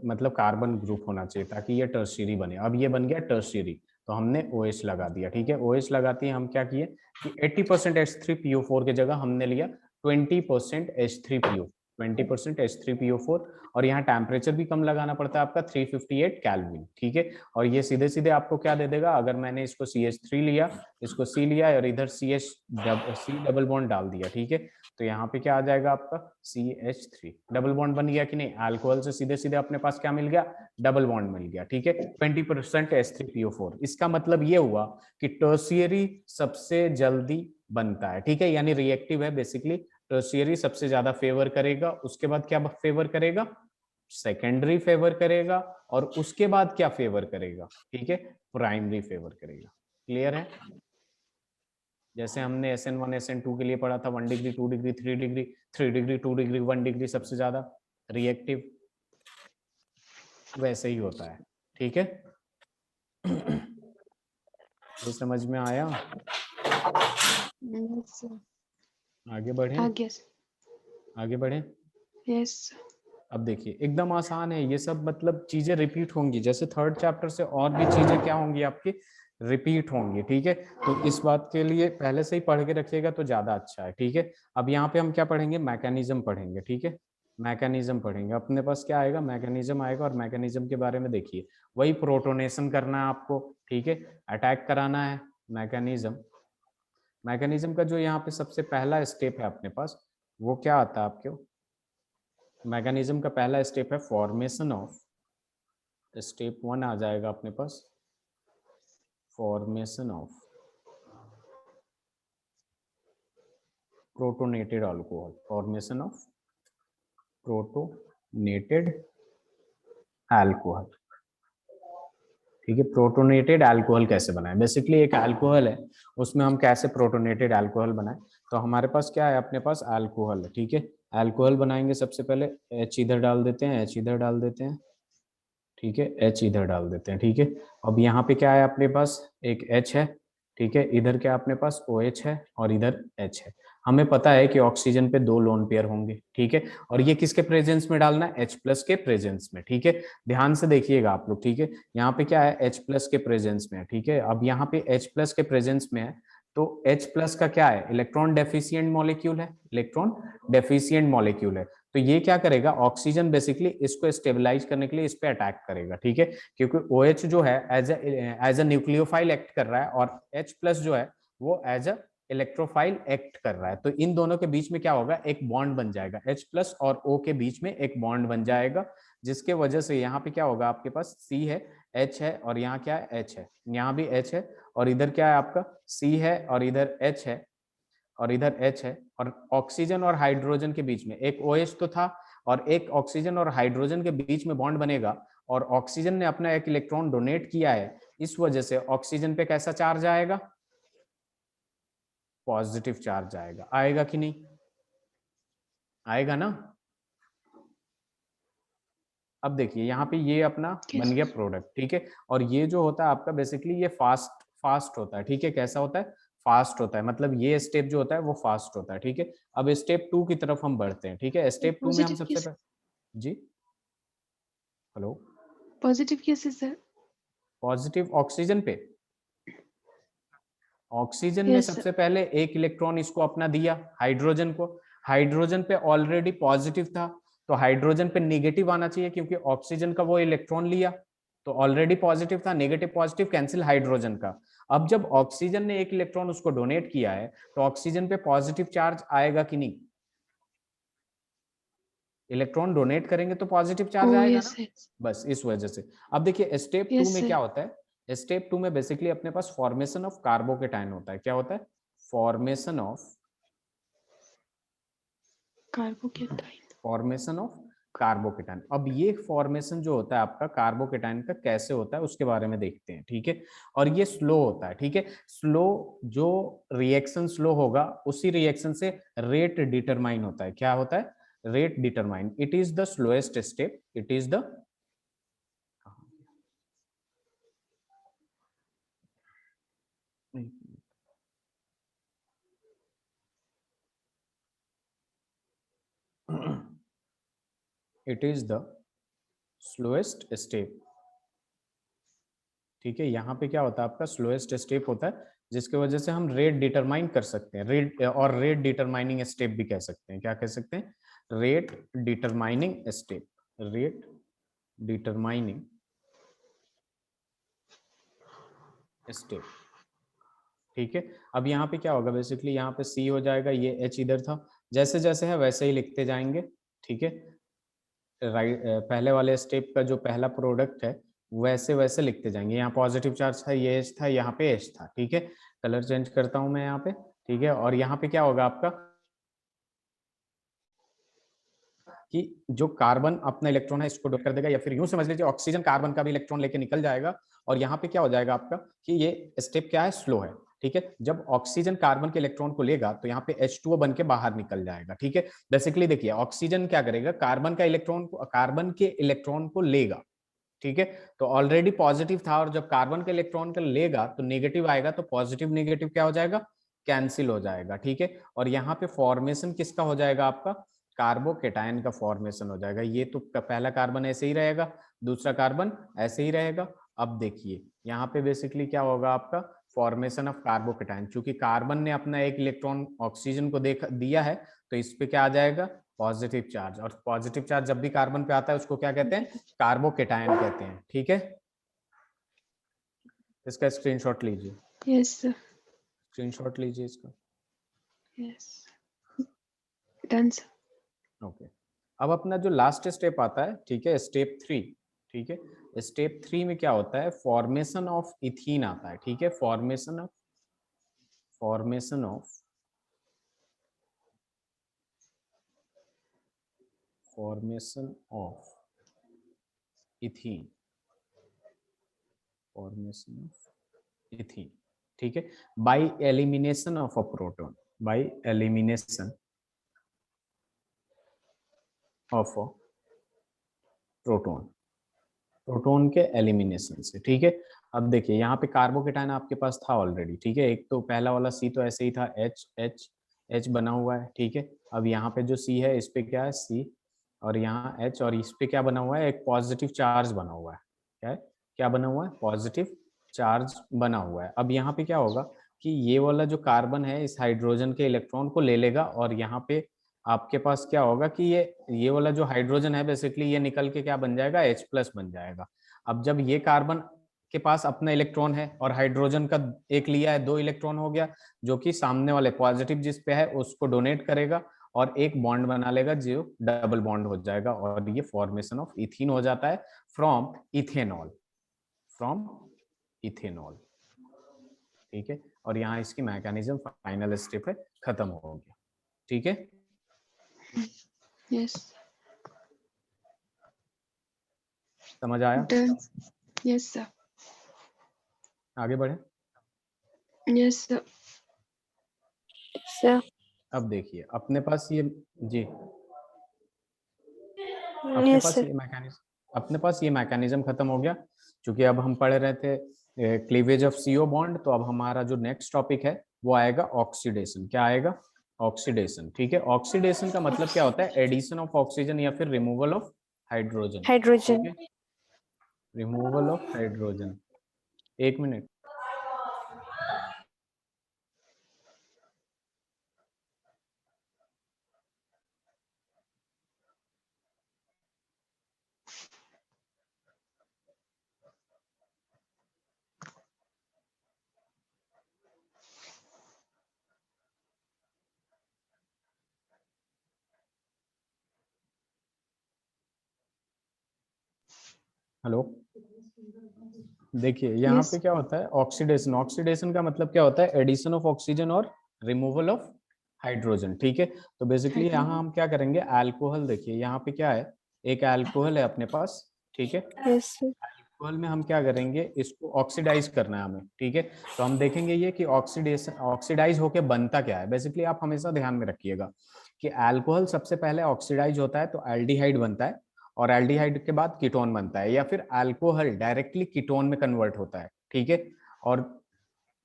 मतलब कार्बन ग्रुप होना चाहिए, ताकि ये टर्शियरी बने। अब ये बन गया टर्शियरी, तो हमने OH लगा दिया, ठीक है। OH लगाते ही हम क्या किए कि 80% H3PO4 की जगह हमने लिया 20% H3PO, 20% H3PO4, और यहाँ टेम्परेचर भी कम लगाना पड़ता है आपका 358 केल्विन, ठीक है। और ये सीधे सीधे आपको क्या दे देगा, अगर मैंने इसको CH3 लिया, इसको C लिया, और इधर C डबल बॉन्ड डाल दिया, ठीक है, तो यहाँ पे क्या आ जाएगा आपका CH3, डबल बॉन्ड बन गया कि नहीं, अल्कोहल से सीधे सीधे अपने पास क्या मिल गया, डबल बॉन्ड मिल गया, ठीक है, 20% H3PO4। इसका मतलब ये हुआ कि टर्शियरी सबसे जल्दी बनता है, ठीक है, यानी रिएक्टिव है बेसिकली, टर्शियरी सबसे ज्यादा फेवर करेगा, उसके बाद क्या फेवर करेगा, सेकेंडरी फेवर करेगा, और उसके बाद क्या फेवर करेगा, ठीक है, प्राइमरी फेवर करेगा, क्लियर है। जैसे हमने SN1 SN2 के लिए पढ़ा था, 1 degree 2 degree 3 degree 3 degree 2 degree 1 degree सबसे ज्यादा रिएक्टिव, वैसे ही होता है, ठीक है। ये समझ में आया। Yes, sir. आगे बढ़े, आगे सर. आगे बढ़े। Yes, sir. अब देखिए एकदम आसान है ये सब, मतलब चीजें रिपीट होंगी, जैसे थर्ड चैप्टर से और भी चीजें क्या होंगी आपकी, रिपीट होंगी, ठीक है। तो इस बात के लिए पहले से ही पढ़ के रखिएगा तो ज्यादा अच्छा है, ठीक है। अब यहाँ पे हम क्या पढ़ेंगे, मैकेनिज्म पढ़ेंगे, ठीक है। मैकेनिज्म पढ़ेंगे, अपने पास क्या आएगा, मैकेनिज्म आएगा, और मैकेनिज्म के बारे में देखिए, वही प्रोटोनेशन करना है आपको, ठीक है, अटैक कराना है। मैकेनिज्म, मैकेनिज्म का जो यहाँ पे सबसे पहला स्टेप है अपने पास, वो क्या आता है आपके, मैकेनिज्म का पहला स्टेप है फॉर्मेशन ऑफ, स्टेप 1 आ जाएगा अपने पास, formation of protonated alcohol, formation of protonated alcohol, ठीक है। प्रोटोनेटेड अल्कोहल कैसे बनाएं, बेसिकली एक अल्कोहल है, उसमें हम कैसे प्रोटोनेटेड अल्कोहल बनाएं। तो हमारे पास क्या है, अपने पास अल्कोहल है, ठीक है। अल्कोहल बनाएंगे, सबसे पहले एच इधर डाल देते हैं, एच इधर डाल देते हैं, ठीक है, एच इधर डाल देते हैं, ठीक है। अब यहाँ पे क्या है अपने पास, एक एच है, ठीक है, इधर क्या अपने पास ओ एच है, और इधर एच है। हमें पता है कि ऑक्सीजन पे 2 लोन पेयर होंगे, ठीक है, और ये किसके प्रेजेंस में डालना है, H प्लस के प्रेजेंस में, ठीक है। ध्यान से देखिएगा आप लोग, ठीक है, यहाँ पे क्या है, H प्लस के प्रेजेंस में है, ठीक है। अब यहाँ पे H प्लस के प्रेजेंस में है, तो H प्लस का क्या है, इलेक्ट्रॉन डेफिशिएंट मॉलिक्यूल है, इलेक्ट्रॉन डेफिशिएंट मॉलिक्यूल है। तो ये क्या करेगा, ऑक्सीजन बेसिकली इसको स्टेबलाइज करने के लिए इस पे अटैक करेगा, ठीक है, क्योंकि OH जो है एज अ न्यूक्लियोफाइल एक्ट कर रहा है, और H प्लस जो है वो एज अ इलेक्ट्रोफाइल एक्ट कर रहा है। तो इन दोनों के बीच में क्या होगा, एक बॉन्ड बन जाएगा, H प्लस और O के बीच में एक बॉन्ड बन जाएगा, जिसके वजह से यहाँ पे क्या होगा, आपके पास C है, H है, और यहाँ क्या है, H है, यहाँ भी H है, और इधर क्या है आपका C है, और इधर H है, और इधर H है, और ऑक्सीजन और हाइड्रोजन के बीच में एक OH तो था, और एक ऑक्सीजन और हाइड्रोजन के बीच में बॉन्ड बनेगा, और ऑक्सीजन ने अपना एक इलेक्ट्रॉन डोनेट किया है, इस वजह से ऑक्सीजन पे कैसा चार्ज आएगा, पॉजिटिव चार्ज आएगा। आएगा कि नहीं, आएगा ना। अब देखिए यहाँ पे ये अपना बन गया प्रोडक्ट, ठीक है, और ये जो होता है आपका बेसिकली ये फास्ट होता है, ठीक है। कैसा होता है, फास्ट होता है, मतलब ये स्टेप जो होता है वो फास्ट होता है, ठीक है। अब स्टेप 2 की तरफ हम बढ़ते हैं, ठीक है। स्टेप 2 में हम पॉजिटिव सबसे कैसे, पहले, जी हेलो, पॉजिटिव कैसे सर? पॉजिटिव ऑक्सीजन पे, ऑक्सीजन ने यस सर. सबसे पहले एक इलेक्ट्रॉन इसको अपना दिया हाइड्रोजन को, हाइड्रोजन पे ऑलरेडी पॉजिटिव था, तो हाइड्रोजन पे नेगेटिव आना चाहिए, क्योंकि ऑक्सीजन का वो इलेक्ट्रॉन लिया तो ऑलरेडी पॉजिटिव था, नेगेटिव पॉजिटिव कैंसिल हाइड्रोजन का। अब जब ऑक्सीजन ने एक इलेक्ट्रॉन उसको डोनेट किया है, तो ऑक्सीजन पे पॉजिटिव चार्ज आएगा कि नहीं, इलेक्ट्रॉन डोनेट करेंगे तो पॉजिटिव चार्ज Oh आएगा yes, ना, yes. बस इस वजह से। अब देखिए स्टेप 2 Yes में sir. क्या होता है, स्टेप 2 में बेसिकली अपने पास फॉर्मेशन ऑफ कार्बोकेटाइन होता है। क्या होता है, फॉर्मेशन ऑफ कार्बोकेटाइन। अब ये फॉर्मेशन जो होता है आपका कार्बोकेटाइन का कैसे होता है उसके बारे में देखते हैं, ठीक है। और ये स्लो होता है, ठीक है, स्लो, जो रिएक्शन स्लो होगा उसी रिएक्शन से रेट डिटरमाइन होता है। क्या होता है, rate determine, it is the slowest step, it is the, it is the slowest step, ठीक है। यहाँ पे क्या होता है आपका स्लोएस्ट स्टेप होता है, जिसकी वजह से हम रेट डिटरमाइन कर सकते हैं, रेट और रेट डिटरमाइनिंग स्टेप भी कह सकते हैं। क्या कह सकते हैं, rate determining step, rate determining step, ठीक है। अब यहाँ पे क्या होगा, बेसिकली यहाँ पे C हो जाएगा, ये H इधर था, जैसे जैसे है वैसे ही लिखते जाएंगे, ठीक है। राइट, पहले वाले स्टेप का जो पहला प्रोडक्ट है वैसे वैसे लिखते जाएंगे। यहाँ पॉजिटिव चार्ज था, ये H था, यहाँ पे H था, ठीक है। कलर चेंज करता हूं मैं यहाँ पे, ठीक है। और यहाँ पे क्या होगा आपका कि जो कार्बन अपना इलेक्ट्रॉन है इसको डोनेट कर देगा, या फिर यूं समझ लीजिए ऑक्सीजन कार्बन का भी इलेक्ट्रॉन लेके निकल जाएगा, और यहाँ पे क्या हो जाएगा आपका कि ये स्टेप क्या है, स्लो है, ठीक है। जब ऑक्सीजन कार्बन के इलेक्ट्रॉन को लेगा तो यहाँ पे H2O बन के बाहर निकल जाएगा, ठीक है। बेसिकली देखिए ऑक्सीजन क्या करेगा, कार्बन का इलेक्ट्रॉन को, कार्बन के इलेक्ट्रॉन को लेगा, ठीक है। तो ऑलरेडी पॉजिटिव था, और जब कार्बन के इलेक्ट्रॉन का लेगा तो नेगेटिव आएगा, तो पॉजिटिव नेगेटिव क्या हो जाएगा, कैंसिल हो जाएगा, ठीक है। और यहाँ पे फॉर्मेशन किसका हो जाएगा, आपका कार्बोकेटायन का फॉर्मेशन हो जाएगा। ये तो पहला कार्बन ऐसे ही रहेगा, दूसरा कार्बन ऐसे ही रहेगा। अब देखिए यहाँ पे बेसिकली क्या होगा, आपका फॉर्मेशन ऑफ कार्बोकेटायन। चूंकि कार्बन ने अपना एक इलेक्ट्रॉन ऑक्सीजन को दिया है, तो इस पे क्या आ जाएगा, पॉजिटिव चार्ज। और पॉजिटिव चार्ज जब भी कार्बन पे आता है उसको क्या कहते हैं, कार्बोकेटायन कहते हैं, ठीक है। इसका स्क्रीनशॉट लीजिए, Yes, sir. स्क्रीनशॉट लीजिए इसका। Yes. Done, sir. ओके अब अपना जो लास्ट स्टेप आता है, ठीक है, स्टेप 3, ठीक है। स्टेप 3 में क्या होता है, फॉर्मेशन ऑफ इथीन आता है, ठीक है। फॉर्मेशन ऑफ इथीन, ठीक है, by elimination of a proton, by elimination of a proton के एलिमिनेशन से, ठीक है। अब देखिए यहाँ पे कार्बोकेटायन आपके पास था ऑलरेडी, ठीक है। एक तो पहला वाला सी तो ऐसे ही था, H बना हुआ है, ठीक है। अब यहाँ पे जो सी है इस पे क्या है, सी, और यहाँ H, और इस पे क्या बना हुआ है, एक पॉजिटिव चार्ज बना हुआ है। क्या है, क्या बना हुआ है, पॉजिटिव चार्ज बना हुआ है। अब यहाँ पे क्या होगा कि ये वाला जो कार्बन है इस हाइड्रोजन के इलेक्ट्रॉन को ले लेगा, और यहाँ पे आपके पास क्या होगा कि ये वाला जो हाइड्रोजन है बेसिकली ये निकल के क्या बन जाएगा, H+ बन जाएगा। अब जब ये कार्बन के पास अपना इलेक्ट्रॉन है और हाइड्रोजन का एक लिया है, 2 इलेक्ट्रॉन हो गया, जो कि सामने वाले पॉजिटिव जिस पे है उसको डोनेट करेगा और एक बॉन्ड बना लेगा जो डबल बॉन्ड हो जाएगा, और ये फॉर्मेशन ऑफ इथीन हो जाता है फ्रॉम इथेनॉल, ठीक है। और यहाँ इसकी मैकेनिज्म फाइनल स्टेप है, खत्म हो गया, ठीक है। Yes. समझ आया, Done. Yes, sir. आगे बढ़े। Yes, sir. sir. अब देखिए अपने पास ये, जी Yes, sir. अपने पास ये मैकेनिज्म खत्म हो गया। क्योंकि अब हम पढ़ रहे थे क्लीवेज ऑफ CO बॉन्ड, तो अब हमारा जो नेक्स्ट टॉपिक है वो आएगा ऑक्सीडेशन। क्या आएगा, ऑक्सीडेशन, ठीक है। ऑक्सीडेशन का मतलब क्या होता है, एडिशन ऑफ ऑक्सीजन या फिर रिमूवल ऑफ हाइड्रोजन, Hydrogen. ठीक है, रिमूवल ऑफ हाइड्रोजन। एक मिनट, हेलो। देखिए यहाँ Yes. पे क्या होता है, ऑक्सीडेशन। ऑक्सीडेशन का मतलब क्या होता है, एडिशन ऑफ ऑक्सीजन और रिमूवल ऑफ हाइड्रोजन, ठीक है। तो बेसिकली यहाँ हम क्या करेंगे, अल्कोहल, देखिए यहाँ पे क्या है, एक अल्कोहल है अपने पास, ठीक है। Yes, sir. अल्कोहल में हम क्या करेंगे, इसको ऑक्सीडाइज करना है हमें, ठीक है। तो हम देखेंगे ये कि ऑक्सीडेशन, ऑक्सीडाइज होके बनता क्या है। बेसिकली आप हमेशा ध्यान में रखिएगा कि अल्कोहल सबसे पहले ऑक्सीडाइज होता है तो एल्डिहाइड बनता है, और एल्डिहाइड के बाद कीटोन बनता है, या फिर अल्कोहल डायरेक्टली कीटोन में कन्वर्ट होता है, ठीक है। और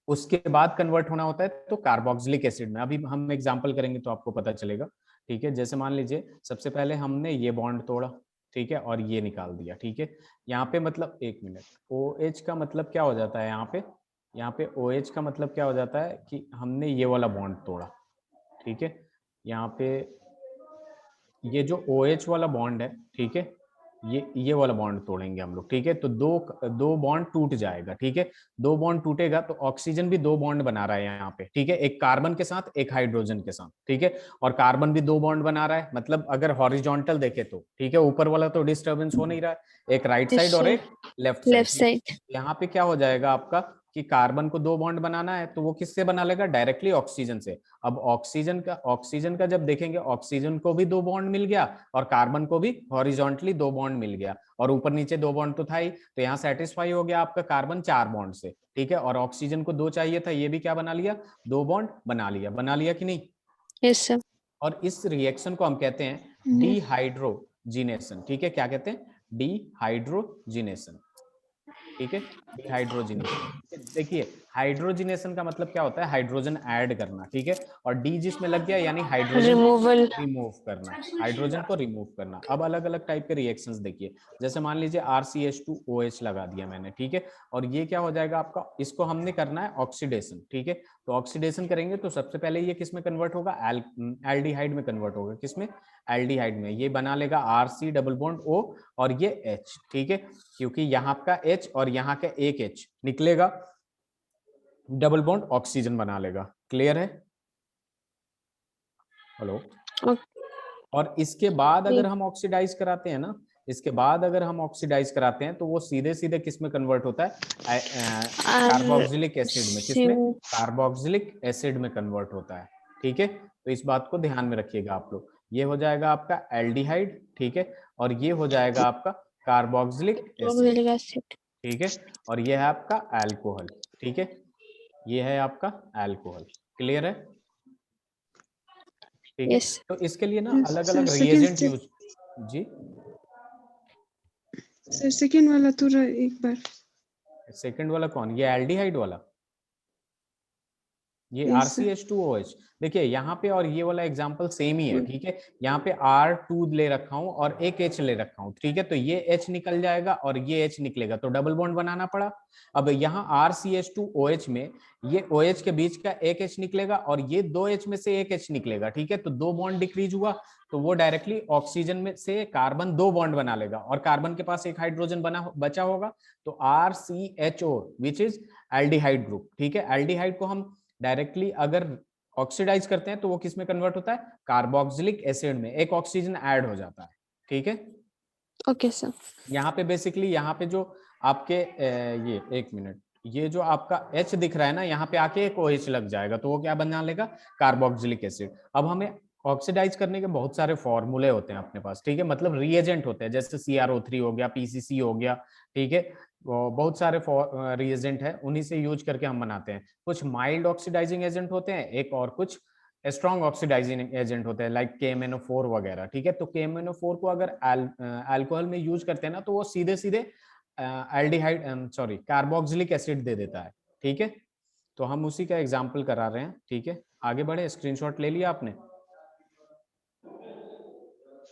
उसके बाद कन्वर्ट होना होता है तो कार्बोक्सिलिक एसिड में। अभी हम एग्जांपल करेंगे तो आपको पता चलेगा, ठीक है। जैसे मान लीजिए सबसे पहले हमने ये बॉन्ड तोड़ा, ठीक है, और ये निकाल दिया, ठीक है। यहाँ पे मतलब, एक मिनट, OH का मतलब क्या हो जाता है यहाँ पे OH का मतलब क्या हो जाता है कि हमने ये वाला बॉन्ड तोड़ा, ठीक है। यहाँ पे ये जो OH वाला बॉन्ड है, ठीक है, ये वाला बॉन्ड तोड़ेंगे हम लोग, ठीक है। तो दो बॉन्ड टूट जाएगा, ठीक है। दो बॉन्ड टूटेगा तो ऑक्सीजन भी दो बॉन्ड बना रहा है यहाँ पे, ठीक है, एक कार्बन के साथ एक हाइड्रोजन के साथ, ठीक है। और कार्बन भी दो बॉन्ड बना रहा है, मतलब अगर हॉरिजॉन्टल देखे तो, ठीक है, ऊपर वाला तो डिस्टर्बेंस हो नहीं रहा है, एक राइट Yes, साइड और sir. एक लेफ्ट Left साइड। side. यहाँ पे क्या हो जाएगा आपका कि कार्बन को दो बॉन्ड बनाना है तो वो किससे बना लेगा, डायरेक्टली ऑक्सीजन से। अब ऑक्सीजन का जब देखेंगे, ऑक्सीजन को भी दो बॉन्ड मिल गया और कार्बन को भी हॉरिजॉन्टली दो बॉन्ड मिल गया, और ऊपर नीचे दो बॉन्ड तो था ही, तो यहाँ सेटिस्फाई हो गया आपका कार्बन 4 बॉन्ड से, ठीक है। और ऑक्सीजन को 2 चाहिए था, ये भी क्या बना लिया, 2 बॉन्ड बना लिया कि नहीं। Yes, sir. और इस रिएक्शन को हम कहते हैं डीहाइड्रोजिनेशन, ठीक है। क्या कहते हैं, डीहाइड्रोजिनेशन, ठीक है, डिहाइड्रोजिनेशन। देखिए हाइड्रोजिनेशन का मतलब क्या होता है, हाइड्रोजन ऐड करना, ठीक है, और डी जिसमें लग गया यानी हाइड्रोजन रिमूवल। रिमूव करना, हाइड्रोजन को रिमूव करना। अब अलग अलग टाइप के रिएक्शंस देखिए, जैसे मान लीजिए RCH2OH लगा दिया मैंने, ठीक है, और ये क्या हो जाएगा आपका, इसको हमने करना है ऑक्सीडेशन, ठीक है, तो ऑक्सीडेशन करेंगे तो सबसे पहले ये किस में कन्वर्ट होगा, एल्डिहाइड में कन्वर्ट होगा, किसमें, एल्डिहाइड में। ये बना लेगा RC डबल बॉन्ड O और ये H, ठीक है, क्योंकि यहाँ का H और यहाँ का एक H निकलेगा, डबल बॉन्ड ऑक्सीजन बना लेगा। क्लियर है? हेलो। और इसके बाद अगर हम ऑक्सीडाइज कराते हैं ना, इसके बाद अगर हम ऑक्सीडाइज कराते हैं तो वो सीधे सीधे किस में कन्वर्ट होता है, कार्बोक्सिलिक एसिड में। किसमें, कार्बोक्सिलिक एसिड में कन्वर्ट होता है, ठीक है, तो इस बात को ध्यान में रखिएगा आप लोग। ये हो जाएगा आपका एल्डिहाइड, ठीक है, और ये हो जाएगा आपका कार्बोक्सिलिक एसिड, ठीक है, और ये है आपका अल्कोहल, ठीक है, ये है आपका अल्कोहल। क्लियर है? ठीक है, तो इसके लिए ना अलग अलग रिएजेंट यूज। जी सर सेकंड वाला थोड़ा एक बार। सेकंड वाला कौन, ये एल्डिहाइड वाला, ये Yes, sir. RCH2OH। देखिए यहाँ पे और ये वाला एग्जांपल सेम ही है, ठीक है, यहाँ पे R2 ले रखा हूँ और एक H ले रखा हूँ, ठीक है, तो ये H निकल जाएगा और ये H निकलेगा, तो डबल बॉन्ड बनाना पड़ा। अब यहाँ RCH2OH में ये OH के बीच का एक H निकलेगा और ये दो H में से एक H निकलेगा, ठीक है, तो दो बॉन्ड डिक्रीज हुआ, तो वो डायरेक्टली ऑक्सीजन में से कार्बन दो बॉन्ड बना लेगा और कार्बन के पास एक हाइड्रोजन बचा होगा, तो RCHO which is aldehyde group, ठीक है। एल्डिहाइड को हम डायरेक्टली अगर ऑक्सीडाइज करते हैं तो वो किस में कन्वर्ट होता है, कार्बोक्सिलिक एसिड में, एक ऑक्सीजन ऐड हो जाता है, ठीक है। Okay sir. यहाँ पे बेसिकली यहाँ पे जो आपके ये एक मिनट, ये जो आपका H दिख रहा है ना, यहाँ पे आके एक OH लग जाएगा, तो वो क्या बना लेगा, कार्बोक्सिलिक एसिड। अब हमें ऑक्सीडाइज करने के बहुत सारे फॉर्मूले होते हैं अपने पास, ठीक है, मतलब रिएजेंट होते हैं, जैसे CrO3 हो गया, PCC हो गया, ठीक है, बहुत सारे रिएजेंट है, उन्हीं से यूज करके हम बनाते हैं। कुछ माइल्ड ऑक्सीडाइजिंग एजेंट होते हैं एक, और कुछ स्ट्रॉन्ग ऑक्सीडाइजिंग एजेंट होते हैं लाइक KMnO4 वगैरह, ठीक है, तो KMnO4 को अगर अल्कोहल में यूज करते हैं ना, तो वो सीधे सीधे एल्डिहाइड सॉरी कार्बोक्सिलिक एसिड दे देता है, ठीक है, तो हम उसी का एग्जांपल करा रहे हैं, ठीक है। आगे बढ़े, स्क्रीनशॉट ले लिया आपने?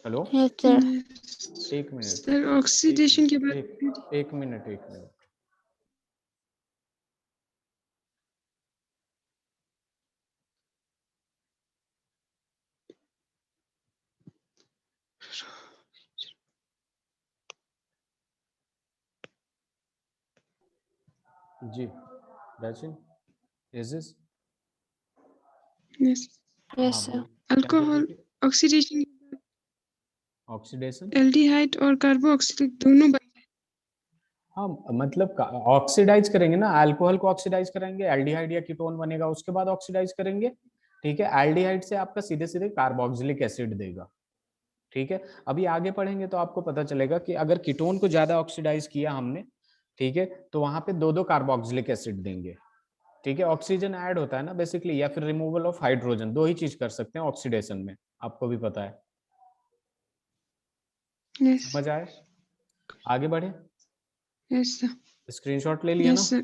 हेलो, एक मिनट सर ऑक्सीडेशन के बाद एक मिनट जी Rachin, is this? Yes yes sir. Alcohol oxidation oxidation, aldehyde और कार्बोक्सिलिक दोनों हाँ मतलब ऑक्सीडाइज करेंगे ना, अल्कोहल को ऑक्सीडाइज करेंगे, एल्डिहाइड या कीटोन बनेगा, उसके बाद ऑक्सीडाइज करेंगे, ठीक है। एल्डिहाइड से आपका सीधे सीधे कार्बोक्सिलिक एसिड देगा, ठीक है। अभी आगे पढ़ेंगे तो आपको पता चलेगा कि अगर कीटोन को ज्यादा ऑक्सीडाइज किया हमने, ठीक है, तो वहां पे दो दो कार्बोक्सिलिक एसिड देंगे, ठीक है। ऑक्सीजन ऐड होता है ना बेसिकली, या फिर रिमूवल ऑफ हाइड्रोजन, दो ही चीज कर सकते हैं ऑक्सीडेशन में, आपको भी पता है। यस समझ आए? आगे बढ़े, यस स्क्रीनशॉट ले लिया ना? सर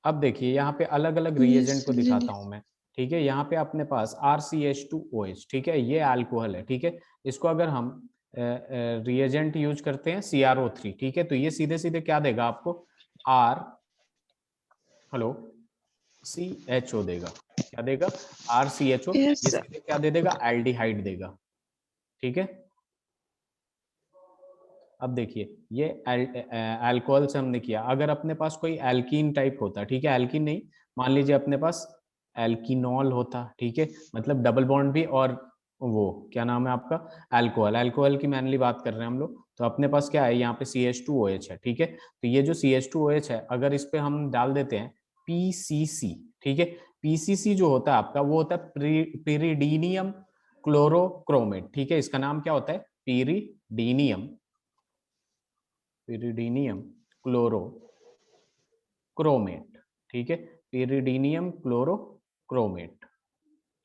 अब देखिए यहाँ पे अलग अलग रिएजेंट को दिखाता हूं मैं, ठीक है। यहाँ पे अपने पास RCH2OH, ठीक है, ये अल्कोहल है, ठीक है, इसको अगर हम रिएजेंट यूज करते हैं CrO3, ठीक है, तो ये सीधे सीधे क्या देगा आपको, R हेलो CHO देगा, क्या देगा, RCHO, यस ये सर सीधे क्या दे देगा, एल्डिहाइड देगा, ठीक है। अब देखिए ये अल्कोहल से हमने किया, अगर अपने पास कोई एल्कीन टाइप होता, ठीक है, एल्कीन नहीं, मान लीजिए अपने पास एल्कीनॉल होता, ठीक है, मतलब डबल बॉन्ड भी, और वो क्या नाम है आपका, अल्कोहल, अल्कोहल की मेनली बात कर रहे हैं हम लोग, तो अपने पास क्या है, यहाँ पे CH2OH है, ठीक है, तो ये जो CH2OH है, अगर इस पे हम डाल देते हैं PCC, ठीक है, PCC जो होता है आपका, वो होता है पिरिडीनियम क्लोरोक्रोमेट, ठीक है, इसका नाम क्या होता है, पिरिडीनियम क्लोरोक्रोमेट, ठीक है, पिरिडीनियम क्लोरोक्रोमेट,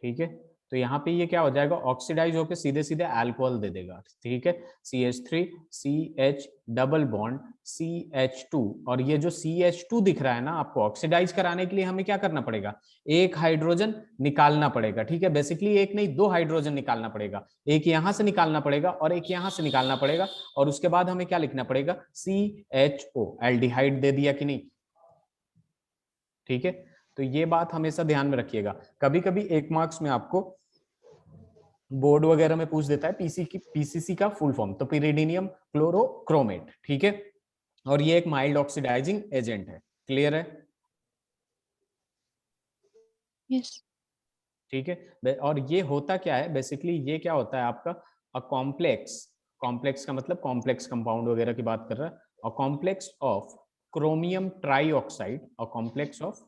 ठीक है, तो यहाँ पे ये क्या हो जाएगा, ऑक्सीडाइज होकर सीधे सीधे अल्कोहल दे देगा, ठीक है। CH3 CH double bond CH2, और ये जो CH2 दिख रहा है ना आपको, ऑक्सीडाइज कराने के लिए हमें क्या करना पड़ेगा, एक हाइड्रोजन निकालना पड़ेगा, ठीक है। बेसिकली एक नहीं, दो हाइड्रोजन निकालना पड़ेगा, एक यहां से निकालना पड़ेगा और एक यहां से निकालना पड़ेगा, और उसके बाद हमें क्या लिखना पड़ेगा, CHO, एल्डिहाइड दे दिया कि नहीं, ठीक है। तो ये बात हमेशा ध्यान में रखिएगा। कभी कभी एक मार्क्स में आपको बोर्ड वगैरह में पूछ देता है पीसीसी का फुल फॉर्म, तो पिरिडीनियम क्लोरोक्रोमेट, ठीक है। और ये एक माइल्ड ऑक्सीडाइजिंग एजेंट है, क्लियर है, Yes. ठीक है। और ये होता क्या है, बेसिकली ये क्या होता है आपका, अ कॉम्प्लेक्स, कॉम्प्लेक्स का मतलब कॉम्प्लेक्स कंपाउंड वगैरह की बात कर रहा है, a complex of chromium trioxide, a complex of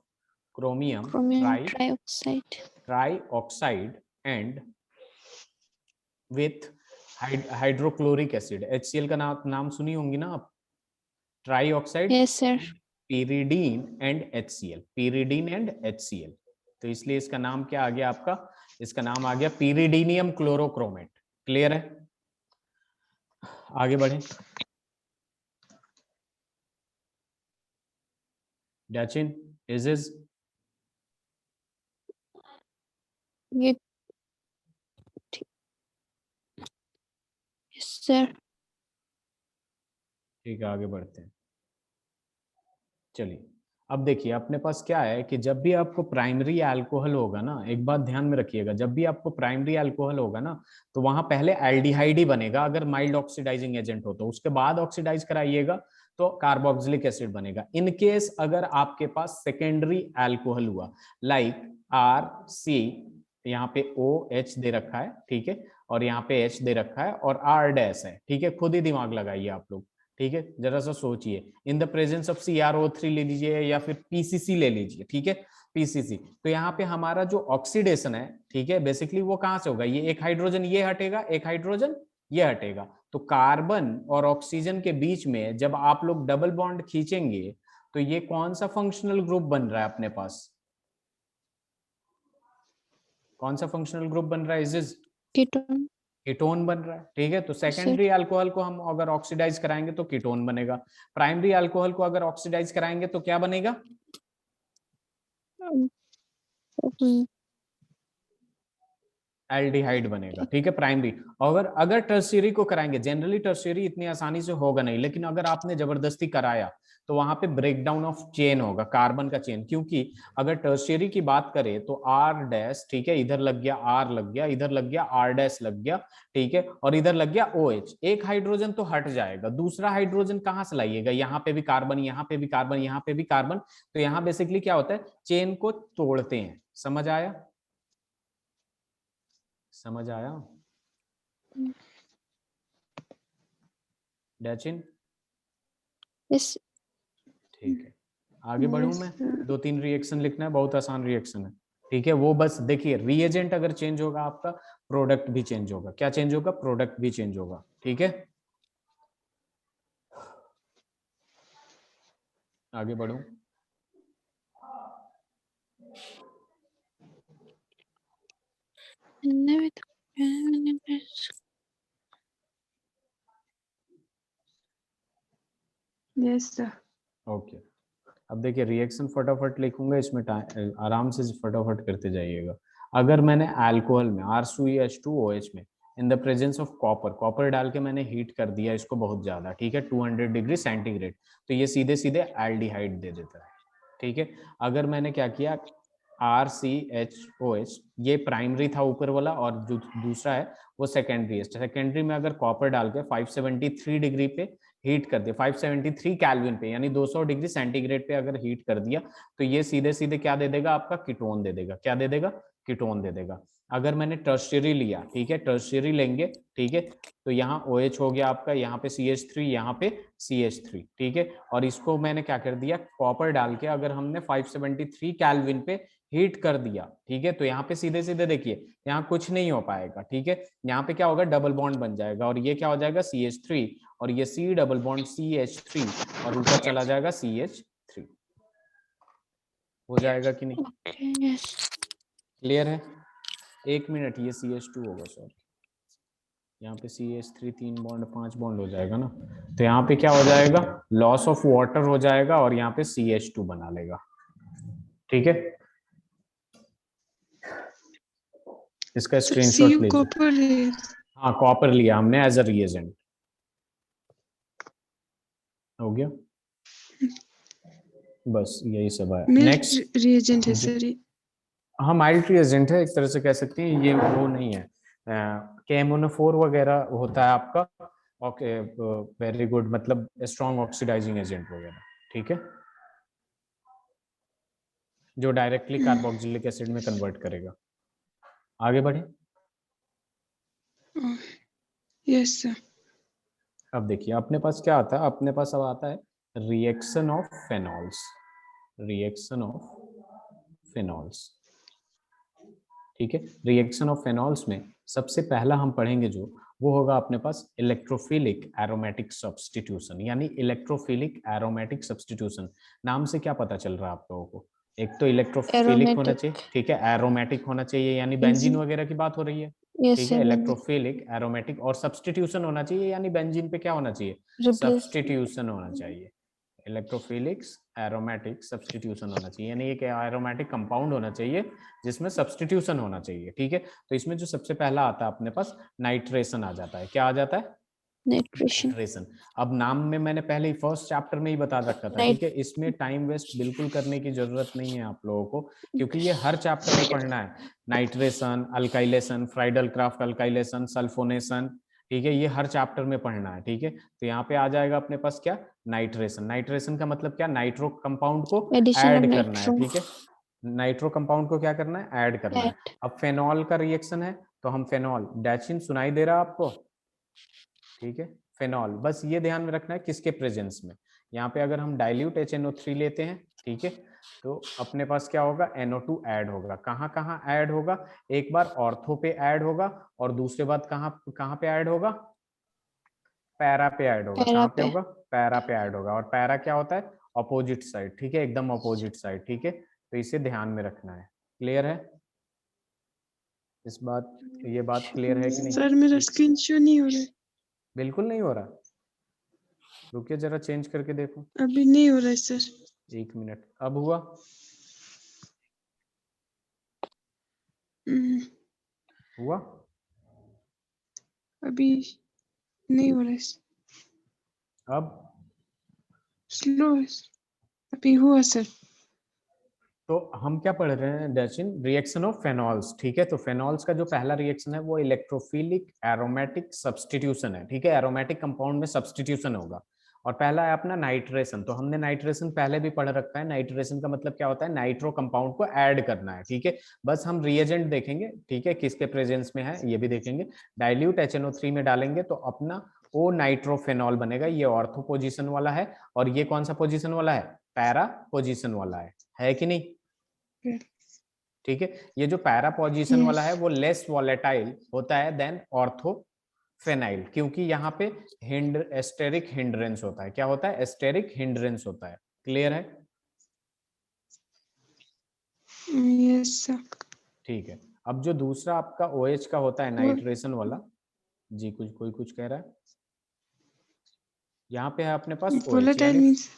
chromium Chromium trioxide. Trioxide and with hydrochloric acid, HCl का नाम सुनी होंगी ना आप, trioxide, Yes, sir. pyridine and HCl, pyridine and HCl, तो इसलिए इसका नाम क्या आ गया आपका, इसका नाम आ गया pyridinium क्लोरोक्रोमेट, क्लियर है। आगे बढ़े, डैचिन इज ये Yes, sir. ठीक है, आगे बढ़ते हैं। चलिए, अब देखिए अपने पास क्या है कि जब भी आपको प्राइमरी अल्कोहल होगा ना, एक बात ध्यान में रखिएगा, जब भी आपको प्राइमरी अल्कोहल होगा ना, तो वहां पहले एल्डिहाइड ही बनेगा अगर माइल्ड ऑक्सीडाइजिंग एजेंट हो तो, उसके बाद ऑक्सीडाइज कराइएगा तो कार्बोक्सिलिक एसिड बनेगा। इन केस अगर आपके पास सेकेंडरी अल्कोहल हुआ, लाइक RC, यहाँ पे OH दे रखा है, ठीक है, और यहाँ पे H दे रखा है और R डैश है, ठीक है, खुद ही दिमाग लगाइए आप लोग, ठीक है, जरा सा सोचिए, इन द प्रेजेंस ऑफ CrO3 ले लीजिए या फिर PCC ले लीजिए, ठीक है, PCC, तो यहाँ पे हमारा जो ऑक्सीडेशन है, ठीक है, बेसिकली वो कहां से होगा, ये एक हाइड्रोजन ये हटेगा, एक हाइड्रोजन ये हटेगा, तो कार्बन और ऑक्सीजन के बीच में जब आप लोग डबल बॉन्ड खींचेंगे तो ये कौन सा फंक्शनल ग्रुप बन रहा है अपने पास, कौन सा फंक्शनल ग्रुप बन रहा है, इज Ketone. कीटोन बन रहा है, ठीक है। तो Sir. सेकेंडरी अल्कोहल को हम अगर ऑक्सीडाइज कराएंगे तो कीटोन बनेगा, प्राइमरी अल्कोहल को अगर ऑक्सीडाइज कराएंगे तो क्या बनेगा, Um, एल्डिहाइड बनेगा, ठीक है, प्राइमरी। और अगर टर्शियरी को कराएंगे, जनरली टर्शियरी इतनी आसानी से होगा नहीं, लेकिन अगर आपने जबरदस्ती कराया तो वहां पे ब्रेक डाउन ऑफ चेन होगा, कार्बन का चेन, क्योंकि अगर टर्शियरी की बात करें तो R डैश, ठीक है, इधर लग गया R लग गया, इधर लग गया R डैश लग गया, ठीक है, और इधर लग गया OH, एक हाइड्रोजन तो हट जाएगा, दूसरा हाइड्रोजन कहां से लाइएगा, यहाँ पे भी कार्बन, यहाँ पे भी कार्बन, यहाँ पे भी कार्बन, तो यहाँ बेसिकली क्या होता है, चेन को तोड़ते हैं, समझ आया, समझ आया डैचिन, Yes. ठीक है, आगे बढ़ूं Yes, मैं, sir. 2-3 रिएक्शन लिखना है, बहुत आसान रिएक्शन है, ठीक है, वो बस देखिए, रिएजेंट अगर चेंज होगा आपका, प्रोडक्ट भी चेंज होगा, क्या चेंज होगा, प्रोडक्ट भी चेंज होगा, ठीक है, आगे बढ़ूं, Never. Yes, sir. ओके। अब देखिए रिएक्शन फटाफट लिखूंगा, इसमें आराम से फटाफट करते जाइएगा। अगर मैंने अल्कोहल में R2H2OH में इन the presence of copper, copper डाल के मैंने हीट कर दिया इसको बहुत ज्यादा, ठीक है, 200 डिग्री सेंटीग्रेड, तो ये सीधे सीधे एल्डिहाइड दे देता है, ठीक है। अगर मैंने क्या किया, RCHOH, ये प्राइमरी था ऊपर वाला, और जो दूसरा है वो सेकेंडरी है, सेकेंडरी में अगर कॉपर डाल के 573 डिग्री पे हीट कर दिया, 573 केल्विन पे, यानी 200 डिग्री सेंटीग्रेड पे अगर हीट कर दिया, तो ये सीधे सीधे क्या दे देगा आपका, कीटोन दे देगा, क्या दे देगा, कीटोन दे देगा। अगर मैंने टर्शियरी लिया, ठीक है, टर्शियरी लेंगे, ठीक है, तो यहाँ OH हो गया आपका, यहाँ पे CH3, यहाँ पे CH3, ठीक है, और इसको मैंने क्या कर दिया, कॉपर डाल के अगर हमने 573 केल्विन पे हीट कर दिया, ठीक है, तो यहाँ पे सीधे सीधे देखिए यहाँ कुछ नहीं हो पाएगा, ठीक है, यहाँ पे क्या होगा, डबल बॉन्ड बन जाएगा, और ये क्या हो जाएगा, CH3, और ये C डबल बॉन्ड CH3, और ऊपर चला जाएगा CH3, हो जाएगा कि नहीं, Okay. Yes. क्लियर है। 1 मिनट, ये CH2 होगा सॉरी, यहाँ पे CH3 3 बॉन्ड 5 बॉन्ड हो जाएगा ना, तो यहाँ पे क्या हो जाएगा, लॉस ऑफ वाटर हो जाएगा और यहाँ पे CH2 बना लेगा। ठीक है, इसका सर स्क्रीनशॉट CU लीजिए। कॉपर है। हाँ कॉपर लिया हमने एज अ रिएजेंट, हो गया, बस यही सब है। नेक्स्ट, मिल्क रिएजेंट है सर ये। हाँ माइल्ड रिएजेंट है, एक तरह से कह सकते हैं, ये वो नहीं है, KMnO4 वगैरह होता है आपका, ओके वेरी गुड, मतलब स्ट्रॉन्ग ऑक्सीडाइजिंग एजेंट वगैरह। ठीक है, जो डायरेक्टली कार्बोक्सिलिक एसिड में कन्वर्ट करेगा। आगे बढ़े। Yes sir. अब देखिए अपने पास क्या आता है, अपने पास अब आता है रिएक्शन ऑफ फेनॉल्स, रिएक्शन ऑफ फेनॉल्स। ठीक है, रिएक्शन ऑफ फेनॉल्स में सबसे पहला हम पढ़ेंगे जो, वो होगा अपने पास इलेक्ट्रोफिलिक एरोमेटिक सब्स्टिट्यूशन, यानी इलेक्ट्रोफिलिक एरोमेटिक सब्स्टिट्यूशन। नाम से क्या पता चल रहा है आप लोगों को, एक तो इलेक्ट्रोफिलिक होना Aromatic. चाहिए, ठीक है, एरोमेटिक होना चाहिए, यानी Easy. बेंजीन वगैरह की बात हो रही है। Yes, ठीक sir. है, Benzene. इलेक्ट्रोफिलिक एरोमेटिक, और सब्स्टिट्यूशन होना चाहिए, यानी बेंजीन पे क्या होना चाहिए, Replace. सब्स्टिट्यूशन होना चाहिए। इलेक्ट्रोफिलिक्स एरोमेटिक सब्स्टिट्यूशन होना चाहिए, यानी एक एरोमेटिक कंपाउंड होना चाहिए जिसमें सब्स्टिट्यूशन होना चाहिए। ठीक है, तो इसमें जो सबसे पहला आता है अपने पास नाइट्रेशन आ जाता है। क्या आ जाता है, Nitration. नाइट्रेशन। अब नाम में मैंने पहले ही फर्स्ट चैप्टर में ही बता रखा था। Nit. ठीक है, इसमें टाइम वेस्ट बिल्कुल करने की जरूरत नहीं है आप लोगों को, क्योंकि ये हर चैप्टर में पढ़ना है। Nitration, alkylation, Friedl craft alkylation, sulphonation, ठीक है, ये हर चैप्टर में पढ़ना है। ठीक है, तो यहाँ पे आ जाएगा अपने पास क्या, नाइट्रेशन। नाइट्रेशन का मतलब क्या, नाइट्रो कंपाउंड को Addition of ऐड करना है। nitro. ठीक है, नाइट्रो कंपाउंड को क्या करना है, ऐड करना है। Add. अब फेनॉल का रिएक्शन है, तो हम फेनॉल, डैचिन सुनाई दे रहा है आपको, ठीक है, फेनॉल, बस ये ध्यान में रखना है किसके प्रेजेंस में। यहाँ पे अगर हम डाइल्यूट HNO3 लेते हैं, ठीक है, तो अपने पास क्या होगा, NO2 ऐड होगा। कहाँ कहाँ ऐड होगा, एक बार ऑर्थो पे ऐड होगा, और दूसरे बार कहाँ कहाँ पे ऐड होगा, पैरा पे ऐड होगा। कहाँ पे Para. होगा, पैरा पे ऐड होगा। और पैरा क्या होता है, अपोजिट साइड। ठीक है, एकदम अपोजिट साइड। ठीक है, तो इसे ध्यान में रखना है। क्लियर है इस बात, ये बात क्लियर है कि नहीं, सर मेरा स्क्रीन शो नहीं हो रहा है। बिल्कुल नहीं हो रहा, रुकिए जरा चेंज करके देखो, अभी नहीं हो रहा है सर। 1 मिनट। अब हुआ, हम्म, हुआ, अभी नहीं हो रहा है। अब स्लो है। अभी हुआ सर। तो हम क्या पढ़ रहे हैं डैचिन, रिएक्शन ऑफ फेनॉल्स। ठीक है, तो फेनॉल्स का जो पहला रिएक्शन है वो इलेक्ट्रोफिलिक एरोमेटिक सब्स्टिट्यूशन है। ठीक है, एरोमेटिक कंपाउंड में सब्स्टिट्यूशन होगा। और पहला है अपना नाइट्रेशन, तो हमने नाइट्रेशन पहले भी पढ़ रखा है। नाइट्रेशन का मतलब क्या होता है, नाइट्रो कंपाउंड को ऐड करना है। ठीक है, बस हम रिएजेंट देखेंगे, ठीक है, किसके प्रेजेंस में है ये भी देखेंगे। डाइल्यूट HNO3 में डालेंगे तो अपना ओ नाइट्रोफेनॉल बनेगा, ये ऑर्थो पोजीशन वाला है, और ये कौन सा पोजीशन वाला है, पैरा पोजीशन वाला है कि नहीं। ठीक है, ये जो पैरा पोजीशन वाला है यस। वो लेस वॉलेटाइल होता है देन ऑर्थो फेनाइल, क्योंकि यहाँ पे एस्टेरिक हिंड्रेंस होता है। क्या होता है, एस्टेरिक हिंड्रेंस होता है। क्लियर है, यस सर। ठीक है। अब जो दूसरा आपका OH का होता है नाइट्रेशन वाला, जी कुछ कोई कुछ कह रहा है, यहाँ पे है अपने पास OH, वोलेटाइल यानी मींस।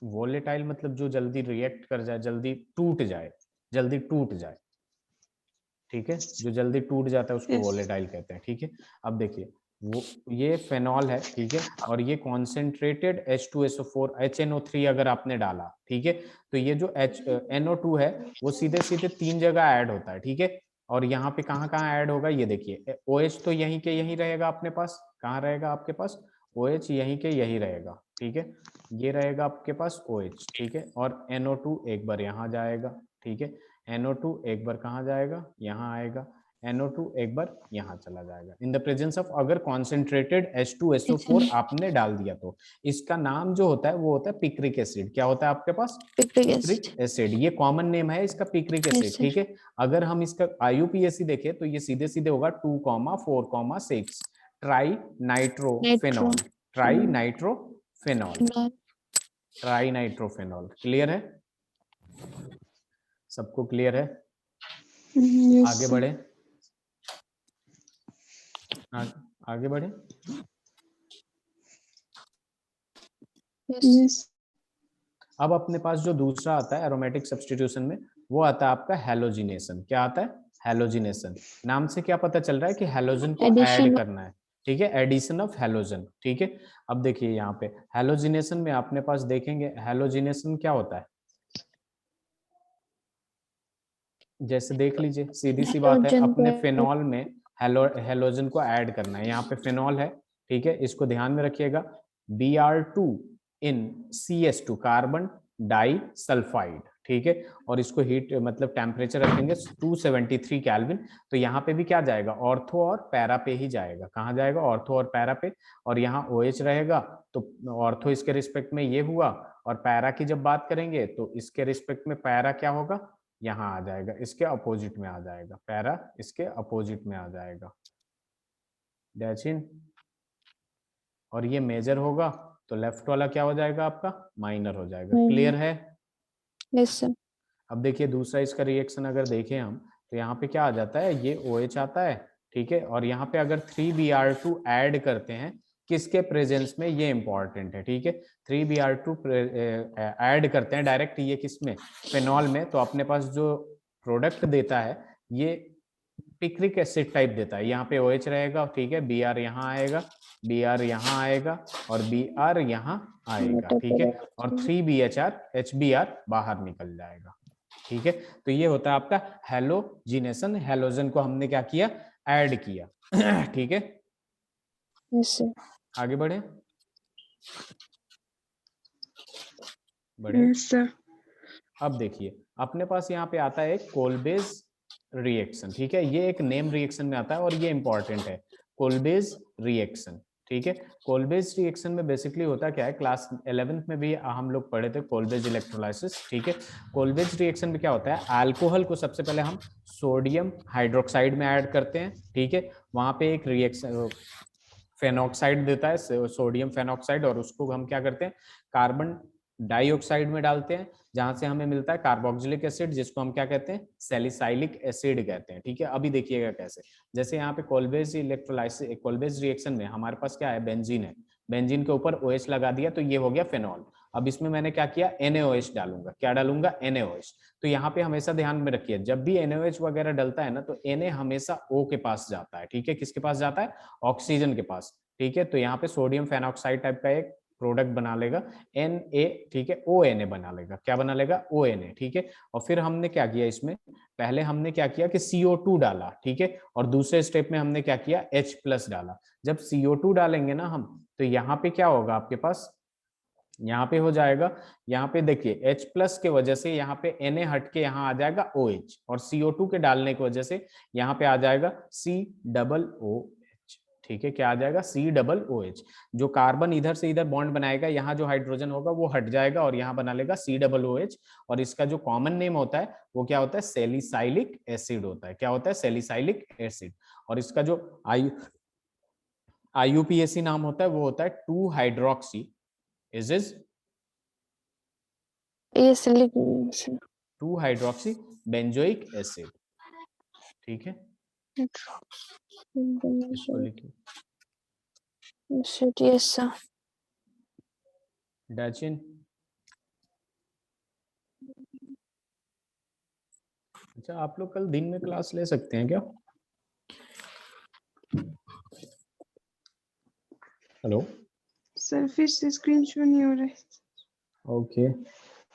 वोलेटाइल मतलब जो जल्दी रिएक्ट कर जाए, जल्दी टूट जाए, जल्दी टूट जाए। ठीक है, जो जल्दी टूट जाता है उसको यस। वोलेटाइल कहते हैं। ठीक है, अब देखिए वो ये फेनॉल है, ठीक है, और ये कॉन्सेंट्रेटेड H2SO4 HNO3 अगर आपने डाला, ठीक है, तो ये जो NO2 है वो सीधे सीधे 3 जगह ऐड होता है। ठीक है, और यहाँ पे कहाँ कहाँ ऐड होगा ये देखिए, OH तो यहीं के यहीं रहेगा अपने पास, कहाँ रहेगा आपके पास, OH यहीं के यही रहेगा। ठीक है, ये रहेगा आपके पास OH। ठीक है, और NO2 एक बार यहाँ जाएगा। ठीक है, NO2 एक बार कहाँ जाएगा, यहाँ आएगा, NO2 एक बार यहाँ चला जाएगा। इन द प्रेजेंस ऑफ अगर कॉन्सेंट्रेटेड H2SO4 आपने डाल दिया तो इसका नाम जो होता है वो होता है पिक्रिक एसिड। क्या होता है आपके पास, Picric पिक्रिक acid. एसिड, ये कॉमन नेम है इसका, पिक्रिक Yes, एसिड। sir. ठीक है, अगर हम इसका IUPAC देखें तो ये सीधे सीधे होगा 2,4,6 tri Nitro. Nitrophenol, trinitrophenol, Phenol. Trinitrophenol. Clear है, सबको क्लियर है, यस आगे सर। बढ़े। आगे बढ़े। Yes. Yes. अब अपने पास जो दूसरा आता है एरोमेटिक सब्स्टिट्यूशन में, वो आता है आपका हैलोजिनेशन। क्या आता है? हैलोजिनेशन। नाम से क्या पता चल रहा है कि हैलोजन को Addition ऐड of- करना है, ठीक है, एडिशन ऑफ हैलोजन। ठीक है, अब देखिए यहाँ पे हैलोजिनेशन में अपने पास देखेंगे हैलोजिनेशन क्या होता है। जैसे देख लीजिए, सीधी सी बात है, Halogen अपने को- फिनॉल में हैलोजन को ऐड करना है। यहाँ पे फिनॉल है, ठीक है, इसको ध्यान में रखिएगा। Br2 इन CS2 कार्बन डाई सल्फाइड, ठीक है, और इसको हीट मतलब टेम्परेचर रखेंगे 273 केल्विन। तो यहाँ पे भी क्या जाएगा? ऑर्थो और पैरा पे ही जाएगा। कहाँ जाएगा? ऑर्थो और पैरा पे। और यहाँ OH रहेगा, तो ऑर्थो इसके रिस्पेक्ट में ये हुआ, और पैरा की जब बात करेंगे तो इसके रिस्पेक्ट में पैरा क्या होगा? यहाँ आ जाएगा, इसके अपोजिट में आ जाएगा, पैरा इसके अपोजिट में आ जाएगा, डैचिन। और ये मेजर होगा तो लेफ्ट वाला क्या हो जाएगा आपका? माइनर हो जाएगा। Minor. क्लियर है? Yes sir. अब देखिए दूसरा इसका रिएक्शन अगर देखें हम, तो यहाँ पे क्या आ जाता है? ये OH आता है, ठीक है, और यहाँ पे अगर 3Br2 ऐड करते हैं, किसके प्रेजेंस में? ये इंपॉर्टेंट है, ठीक है। 3Br2 ऐड करते हैं डायरेक्ट, ये किसमें? फिनॉल में। तो अपने पास जो प्रोडक्ट देता है ये पिक्रिक एसिड टाइप देता है। यहाँ पे OH रहेगा, ठीक है, Br यहाँ आएगा, Br यहाँ आएगा, और Br यहाँ आएगा, ठीक है, और 3BHR HBr बाहर निकल जाएगा, ठीक है। तो ये होता है आपका हैलोजिनेशन। हैलोजन को हमने क्या किया? ऐड किया। ठीक है, Yes sir. आगे बढ़े, बढ़े। Yes, sir. अब देखिए अपने पास यहाँ पे आता है एक कोलबेज रिएक्शन, ठीक है, ये एक नेम रिएक्शन में आता है और ये इंपॉर्टेंट है, कोलबेज रिएक्शन, ठीक है। कोलबेज रिएक्शन में बेसिकली होता क्या है? क्लास 11th में भी हम लोग पढ़े थे कोलबेज इलेक्ट्रोलाइसिस, ठीक है। कोलबेज रिएक्शन में क्या होता है? अल्कोहल को सबसे पहले हम सोडियम हाइड्रोक्साइड में ऐड करते हैं, ठीक है, वहां पे एक रिएक्शन फेनॉक्साइड देता है, सोडियम फेनॉक्साइड, और उसको हम क्या करते हैं? कार्बन डाइऑक्साइड में डालते हैं, जहां से हमें मिलता है कार्बोक्सिलिक एसिड, जिसको हम क्या कहते हैं? सैलिसाइलिक एसिड कहते हैं, ठीक है। अभी देखिएगा कैसे, जैसे यहाँ पे कोलबेज इलेक्ट्रोलाइसिस, कोलबेज रिएक्शन में हमारे पास क्या है? बेंजीन है, बेंजीन के ऊपर OH लगा दिया, तो ये हो गया फेनॉल। अब इसमें मैंने क्या किया? NaOH डालूंगा। क्या डालूंगा? NaOH। तो यहाँ पे हमेशा ध्यान में रखिए, जब भी NaOH वगैरह डलता है ना, तो Na हमेशा O के पास जाता है, ठीक है। किसके पास जाता है? ऑक्सीजन के पास, ठीक है। तो यहाँ पे सोडियम फेनॉक्साइड टाइप का एक प्रोडक्ट बना लेगा Na, ठीक है, ONA बना लेगा। क्या बना लेगा? ONA, ठीक है। और फिर हमने क्या किया इसमें? पहले हमने क्या किया कि CO2 डाला, ठीक है, और दूसरे स्टेप में हमने क्या किया? H+ डाला। जब CO2 डालेंगे ना हम, तो यहाँ पे क्या होगा आपके पास? यहाँ पे हो जाएगा, यहाँ पे देखिए H+ के वजह से यहाँ पे Na हट के यहाँ आ जाएगा OH, और CO2 के डालने की वजह से यहाँ पे आ जाएगा COOH, ठीक है। क्या आ जाएगा? COOH। जो कार्बन इधर से इधर बॉन्ड बनाएगा, यहाँ जो हाइड्रोजन होगा वो हट जाएगा और यहाँ बना लेगा COOH, और इसका जो कॉमन नेम होता है वो क्या होता है? सैलिसाइलिक एसिड होता है। क्या होता है? Salicylic acid. और इसका जो IUPAC नाम होता है वो होता है 2 हाइड्रोक्सी इज 'Yes' लिख- sir. 2 हाइड्रोक्सी बेंजोइक एसिड, ठीक है, इसको लिखिए Yes sir. डाचिन। अच्छा, आप लोग कल दिन में क्लास ले सकते हैं क्या? हेलो, सर फिर से स्क्रीन शो नहीं हो रहा है। ओके,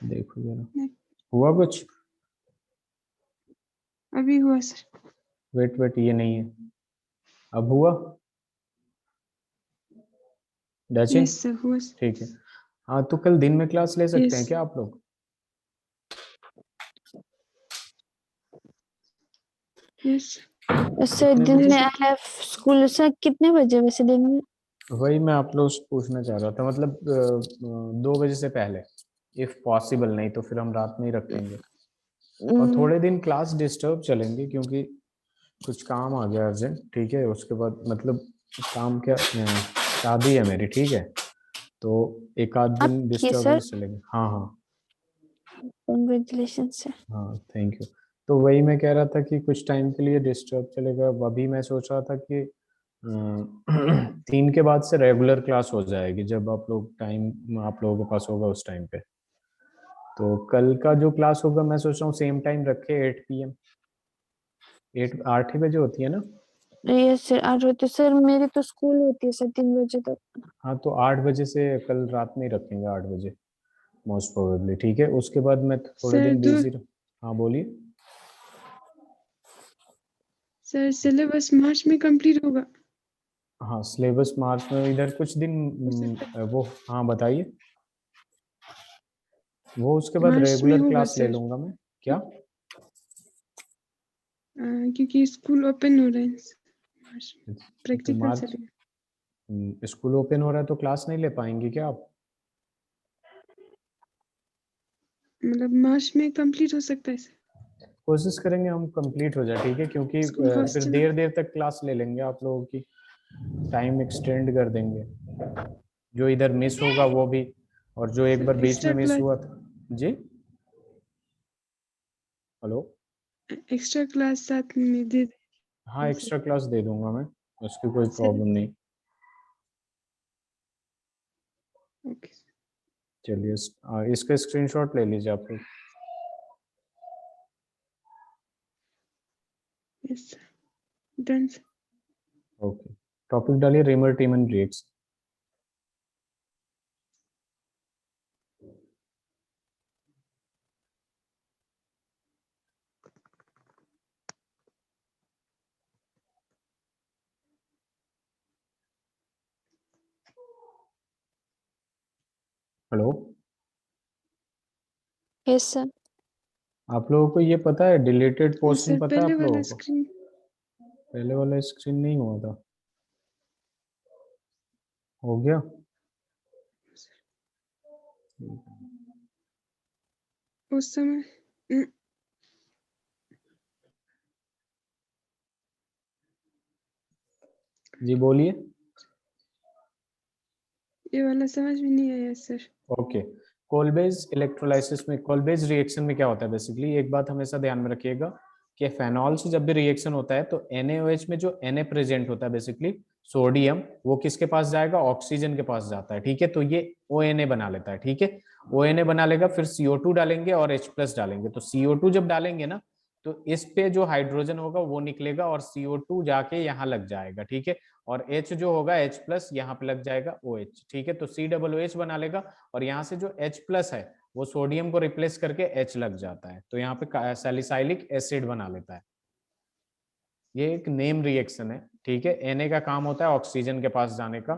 देखो जरा, नहीं। हुआ कुछ? अभी हुआ सर। वेट, ये नहीं है, अब हुआ डाचिन? यस सर, हुआ सर। ठीक है, हाँ, तो कल दिन में क्लास ले सकते हैं Yes. क्या आप लोग? यस वैसे कितने दिन बजे में से? आई हैव स्कूल सर, कितने बजे वैसे दिन में? वही मैं आप लोग से पूछना चाह रहा था, मतलब 2 बजे से पहले, इफ पॉसिबल, नहीं तो फिर हम रात में ही रखेंगे। और थोड़े दिन क्लास डिस्टर्ब चलेंगे क्योंकि कुछ काम आ गया अर्जेंट, ठीक है। उसके बाद मतलब काम क्या, शादी है मेरी, ठीक है, तो एक आध दिन आपकी डिस्टर्बेंस चलेंगे। हाँ हाँ कांग्रेचुलेशन सर। हाँ, थैंक यू। तो वही मैं कह रहा था कि कुछ टाइम के लिए डिस्टर्ब चलेगा। अभी मैं सोच रहा था कि 3 के बाद से रेगुलर क्लास हो जाएगी, जब आप लोग टाइम आप लोगों के पास होगा उस टाइम पे। तो कल का जो क्लास होगा मैं सोच रहा हूँ सेम टाइम रखे, 8 PM। 8 ही बजे होती है ना? यस सर, 8 बजे सर, मेरी तो स्कूल होती है सर 3 बजे तक। हाँ तो 8 बजे से कल रात में ही रखेंगे, 8 बजे मोस्ट प्रोबेबली। ठीक है, उसके बाद मैं थोड़े सर दिन दो बिजी। हाँ बोलिए। सर सिलेबस मार्च में कंप्लीट होगा हाँ सिलेबस मार्च में, इधर कुछ दिन उससे पहले वो। हाँ बताइए। वो उसके बाद मार्च में रेगुलर होगा क्लास ले सर, लूंगा मैं। क्या? क्योंकि स्कूल ओपन हो रहे हैं मार्च में, तो प्रैक्टिकल मार्च चलेगा। स्कूल ओपन हो रहा है तो क्लास नहीं ले पाएंगे क्या आप? मतलब मार्च में कंप्लीट हो सकता है सर, कोशिश करेंगे हम कंप्लीट हो जाए, ठीक है, क्योंकि स्कूल फिर हॉस्टल। देर देर तक क्लास ले लेंगे आप लोगों की, टाइम एक्सटेंड कर देंगे। जो इधर मिस होगा वो भी, और जो एक बार सर बीच में मिस हुआ था। जी हेलो। एक्स्ट्रा क्लास साथ में दे हाँ दें सर। एक्स्ट्रा क्लास दे दूंगा मैं, उसकी कोई सर प्रॉब्लम नहीं। ओके चलिए इसका स्क्रीनशॉट ले लीजिए आप लोग। Yes sir, done sir. Okay, topic डालिए Raymer टीमन reaction. Hello. Yes sir. आप लोगों को ये पता है, डिलीटेड पोर्शन सर पता है पहले आप वाला लोगों को? स्क्रीन पहले वाला स्क्रीन नहीं हुआ था, हो गया? उस समय जी बोलिए। ये वाला समझ में नहीं आया सर। ओके, कोलबेज इलेक्ट्रोलाइसिस में, कोलबेज रिएक्शन में क्या होता है बेसिकली, एक बात हमेशा ध्यान में रखिएगा कि फेनॉल से जब भी रिएक्शन होता है तो NaOH में जो Na प्रेजेंट होता है बेसिकली, सोडियम, वो किसके पास जाएगा? ऑक्सीजन के पास जाता है। ठीक है, तो ये ONA बना लेता है। ठीक है, ONA बना लेगा, फिर CO2 डालेंगे और H+ डालेंगे। तो CO2 जब डालेंगे ना, तो इस पे जो हाइड्रोजन होगा वो निकलेगा और CO2 जाके यहाँ लग जाएगा। ठीक है, और H जो होगा H+ यहाँ पे लग जाएगा OH। ठीक है, तो COOH बना लेगा, और यहाँ से जो H+ है वो सोडियम को रिप्लेस करके H लग जाता है, तो यहाँ पे सैलिसाइलिक एसिड बना लेता है। ये एक नेम रिएक्शन है। ठीक है, Na का काम होता है ऑक्सीजन के पास जाने का,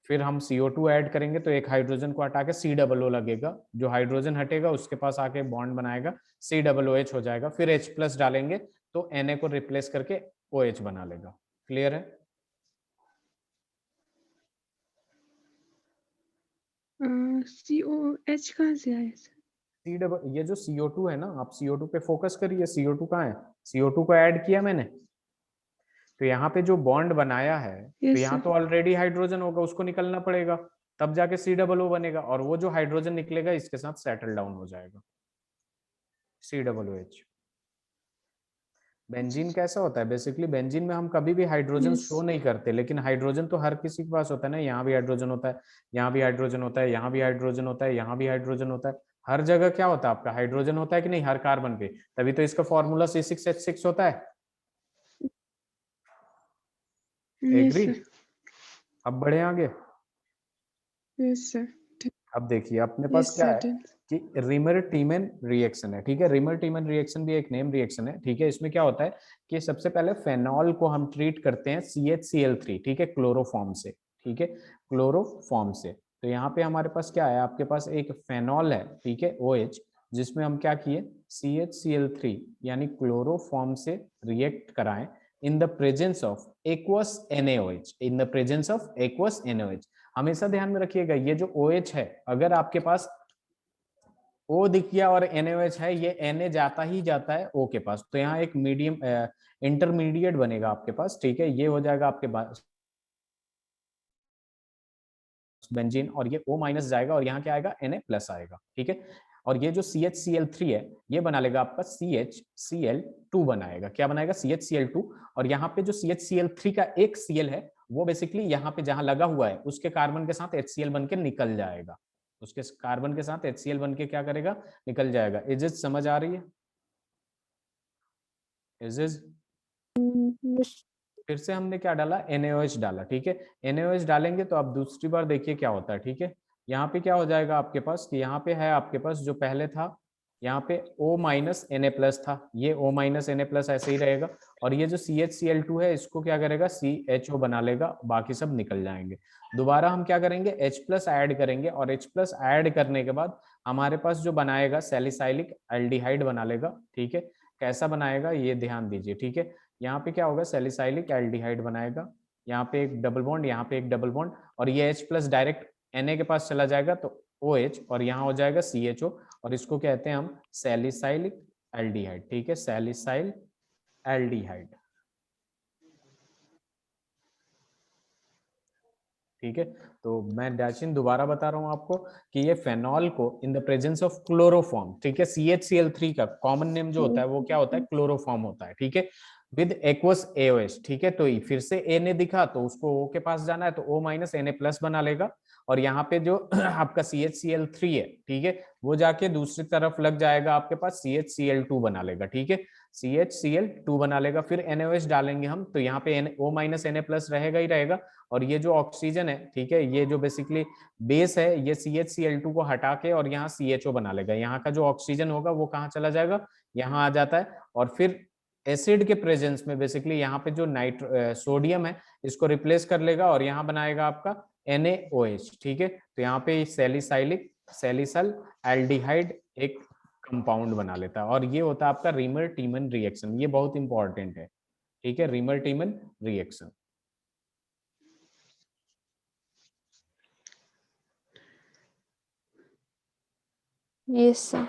फिर हम CO2 ऐड करेंगे तो एक हाइड्रोजन को हटा के COO लगेगा, जो हाइड्रोजन हटेगा उसके पास आके बॉन्ड बनाएगा, COOH हो जाएगा, फिर H+ डालेंगे तो Na को रिप्लेस करके OH बना लेगा। क्लियर है? COH कहाँ से आया सर? ये जो CO2 है ना, आप CO2 पे फोकस करिए। CO2 कहाँ है? CO2 को ऐड किया मैंने, तो यहाँ पे जो बॉन्ड बनाया है, तो यस यहाँ सर। तो ऑलरेडी हाइड्रोजन होगा, उसको निकलना पड़ेगा, तब जाके COO बनेगा, और वो जो हाइड्रोजन निकलेगा इसके साथ सेटल डाउन हो जाएगा, COOH। बेंजीन कैसा होता है बेसिकली, बेंजीन में हम कभी भी हाइड्रोजन यस शो नहीं करते, लेकिन हाइड्रोजन तो हर किसी के पास होता है ना। यहाँ भी हाइड्रोजन होता है, यहाँ भी हाइड्रोजन होता है, यहाँ भी हाइड्रोजन होता है, यहाँ भी हाइड्रोजन होता है। हर जगह क्या होता है आपका? हाइड्रोजन होता है कि नहीं, हर कार्बन पे। तभी तो इसका फॉर्मूला C6H6 होता है। Yes agree? सर। अब बढ़े आगे। Yes sir. अब देखिए अपने पास यस क्या सर है डन। कि रिमर टीमन रिएक्शन है। ठीक है, रिमर टीमन रिएक्शन भी एक नेम रिएक्शन है। ठीक है, इसमें क्या होता है कि सबसे पहले फेनॉल को हम ट्रीट करते हैं CHCl3, ठीक है, क्लोरोफॉर्म से। ठीक है, क्लोरोफॉर्म से। तो यहाँ पे हमारे पास क्या है, आपके पास एक फेनॉल है, ठीक है, OH, जिसमें हम क्या किए, CHCl3 यानी क्लोरोफॉर्म से रिएक्ट कराएं इन the presence of aqueous NaOH, in the presence of aqueous NaOH। हमेशा ध्यान में रखिएगा, ये जो OH है, अगर आपके पास O दिख गया और NaOH है, ये Na जाता ही जाता है O के पास, तो यहाँ एक मीडियम इंटरमीडिएट बनेगा आपके पास। ठीक है, ये हो जाएगा आपके पास बेंजीन, और ये O- जाएगा और यहाँ क्या आएगा, Na+ आएगा। ठीक है, और ये जो CHCl3 है ये बना लेगा आपका CHCl2 बनाएगा। क्या बनाएगा? CHCl2। और यहाँ पे जो CHCl3 का एक Cl है वो बेसिकली यहाँ पे जहां लगा हुआ है उसके कार्बन के साथ HCl बन के निकल जाएगा, उसके कार्बन के साथ HCl बन के क्या करेगा, निकल जाएगा। इज इट समझ आ रही है? इज इज बस फिर से हमने क्या डाला, NaOH डाला, ठीक है। NaOH डालेंगे तो अब दूसरी बार देखिए क्या होता है, ठीक है। यहाँ पे क्या हो जाएगा आपके पास कि यहाँ पे है आपके पास जो पहले था, यहाँ पे O माइनस Na+ था, ये O माइनस Na+ ऐसे ही रहेगा, और ये जो CHCl2 है इसको क्या करेगा, CHO बना लेगा, बाकी सब निकल जाएंगे। दोबारा हम क्या करेंगे, H+ ऐड करेंगे, और H+ ऐड करने के बाद हमारे पास जो बनाएगा सैलिसाइलिक एल्डिहाइड बना लेगा, ठीक है। कैसा बनाएगा ये ध्यान दीजिए, ठीक है। यहाँ पे क्या होगा, सैलिसाइलिक एल्डिहाइड बनाएगा, यहाँ पे एक डबल बॉन्ड, यहाँ पे एक डबल बॉन्ड, और ये H+ डायरेक्ट Na के पास चला जाएगा तो OH, और यहाँ हो जाएगा CHO, और इसको कहते हैं हम सैलिसाइलिक एल्डिहाइड, ठीक है, सैलिसाइल एल्डिहाइड, ठीक है। तो मैं डैचिन दोबारा बता रहा हूं आपको कि ये फेनॉल को इन द प्रेजेंस ऑफ क्लोरोफॉर्म, ठीक है, CHCl3 का कॉमन नेम जो होता है वो क्या होता है, क्लोरोफॉर्म होता है, ठीक है, विद एक्वस AOH, ठीक है। तो फिर से A ने दिखा तो उसको O के पास जाना है तो O माइनस Na+ बना लेगा, और यहाँ पे जो आपका CHCl3 है, ठीक है, वो जाके दूसरी तरफ लग जाएगा, आपके पास CHCl2 बना लेगा, ठीक है, CHCl2 बना लेगा। फिर NaOH डालेंगे हम तो यहाँ पे O माइनस Na+ रहेगा ही रहेगा, और ये जो ऑक्सीजन है, ठीक है, ये जो बेसिकली बेस है ये CHCl2 को हटा के और यहाँ CHO बना लेगा, यहाँ का जो ऑक्सीजन होगा वो कहाँ चला जाएगा, यहाँ आ जाता है, और फिर एसिड के प्रेजेंस में बेसिकली यहाँ पे जो सोडियम है इसको रिप्लेस कर लेगा, और यहाँ बनाएगा आपका NaOH, ठीक है। तो यहाँ पे सैलिसाइलिक सैलिसल एल्डिहाइड एक कंपाउंड बना लेता है, और ये होता है आपका रीमर टीमन रिएक्शन, ये बहुत इंपॉर्टेंट है, ठीक है, Reimer Tiemann reaction. Yes sir.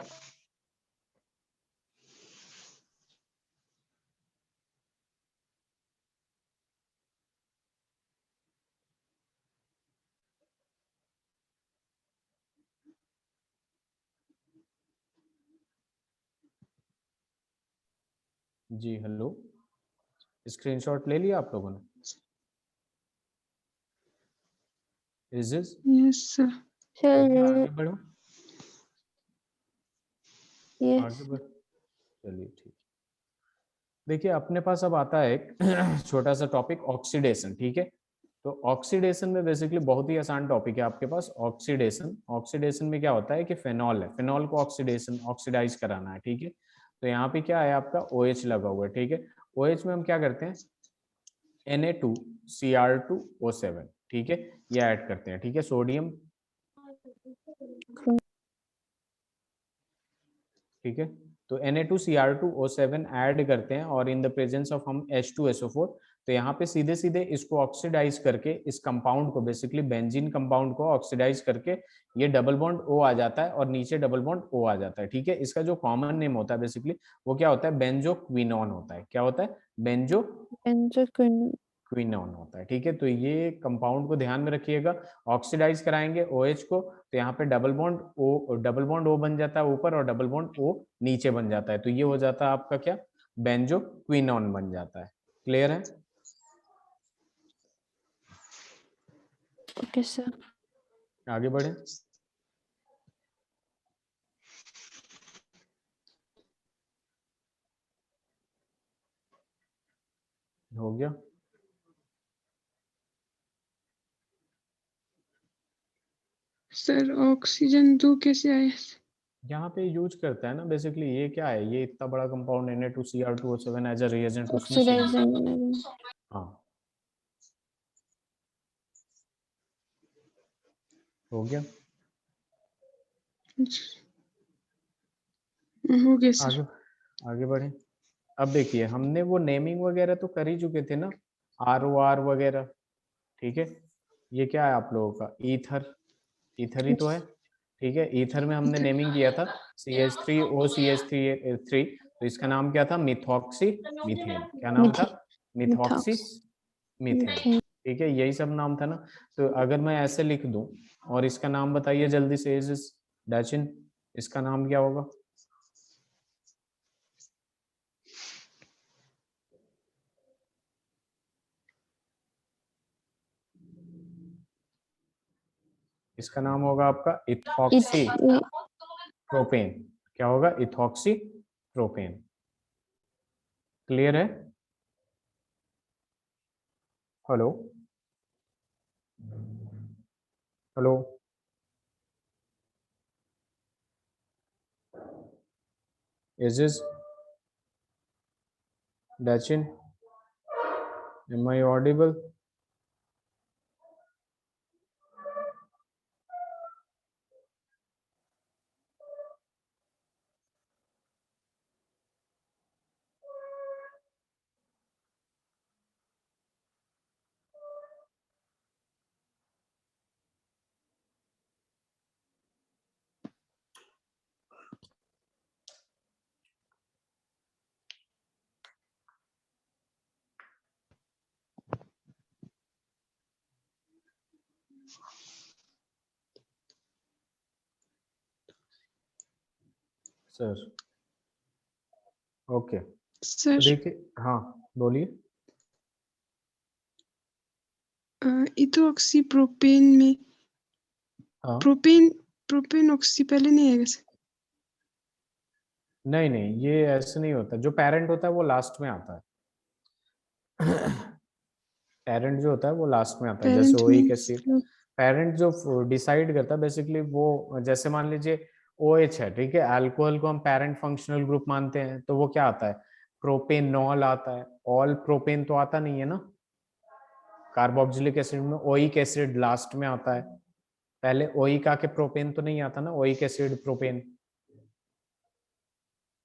जी हेलो, स्क्रीनशॉट ले लिया आप लोगों ने? Is this Yes, sir. आगे सर बढ़ो, यस। आगे बढ़, चलिए ठीक। देखिए अपने पास अब आता है एक छोटा सा टॉपिक, ऑक्सीडेशन, ठीक है। तो ऑक्सीडेशन में बेसिकली बहुत ही आसान टॉपिक है आपके पास, ऑक्सीडेशन। ऑक्सीडेशन में क्या होता है कि फेनॉल है, फेनॉल को ऑक्सीडाइज कराना है, ठीक है। तो यहाँ पे क्या है आपका OH लगा हुआ है, ठीक है। OH में हम क्या करते हैं, Na2Cr2O7, ठीक है, ये ऐड करते हैं, ठीक है, सोडियम, ठीक है। तो Na2Cr2O7 ऐड करते हैं, और इन द प्रेजेंस ऑफ हम H2SO4, तो यहाँ पे सीधे सीधे इसको ऑक्सीडाइज करके इस कंपाउंड को बेसिकली बेंजीन कंपाउंड को ऑक्सीडाइज करके ये डबल बॉन्ड O आ जाता है, और नीचे डबल बॉन्ड O आ जाता है, ठीक है। इसका जो कॉमन नेम होता है बेसिकली वो क्या होता है, बेंजोक्विनोन होता है। क्या होता है, बेंजोक्विनोन होता है, ठीक है। तो ये कंपाउंड को ध्यान में रखिएगा, ऑक्सीडाइज कराएंगे OH को, तो यहाँ पे डबल बॉन्ड O बन जाता है ऊपर, और डबल बॉन्ड O नीचे बन जाता है, तो ये हो जाता है आपका क्या, बेंजोक्विनोन बन जाता है। क्लियर है? Okay sir. आगे बढ़े। हो गया। सर ऑक्सीजन 2 कैसे आया? यहाँ पे यूज करता है ना बेसिकली, ये क्या है, ये इतना बड़ा compound Na2Cr2O7 as a reagent उसमें से, ऑक्सीडाइजिंग बनेगा। हाँ हो गया। हो गया सर। आगे आगे बढ़े। अब देखिए हमने वो नेमिंग वगैरह तो कर ही चुके थे ना, ROR वगैरह, ठीक है। ये क्या है आप लोगों का, ईथर, ईथर ही तो है, ठीक है। ईथर में हमने नेमिंग किया था CH3OCH3, तो इसका नाम क्या था, मिथॉक्सी मीथेन। क्या नाम था, मिथॉक्सी मिथॉक्स मीथेन, मीथेन। ठीक है, यही सब नाम था ना। तो अगर मैं ऐसे लिख दूं, और इसका नाम बताइए जल्दी से, डैचिन, इसका नाम क्या होगा, इसका नाम होगा आपका इथॉक्सी प्रोपेन। क्या होगा? Ethoxy propane. क्लियर है? Hello hello, is this Dachin? Am I audible? Sir okay, sir देखिए हाँ बोलिए। इथोक्सी प्रोपेन में हाँ प्रोपेन प्रोपेन ऑक्सी पहले नहीं आएगा सर? नहीं नहीं, ये ऐसे नहीं होता। जो पेरेंट होता है वो लास्ट में आता है। पेरेंट जो होता है वो लास्ट में आता है। जैसे parent oic means acid, parent जो डिसाइड करता है बेसिकली वो, जैसे मान लीजिए OH है, ठीक है, अल्कोहल को हम पेरेंट फंक्शनल ग्रुप मानते हैं, तो वो क्या आता है? प्रोपेनॉल आता है। ऑल प्रोपेन तो आता नहीं है ना। कार्बोक्सिलिक एसिड में ओइक एसिड लास्ट में आता है, पहले ओइक आके प्रोपेन तो नहीं आता ना, ओइक एसिड प्रोपेन।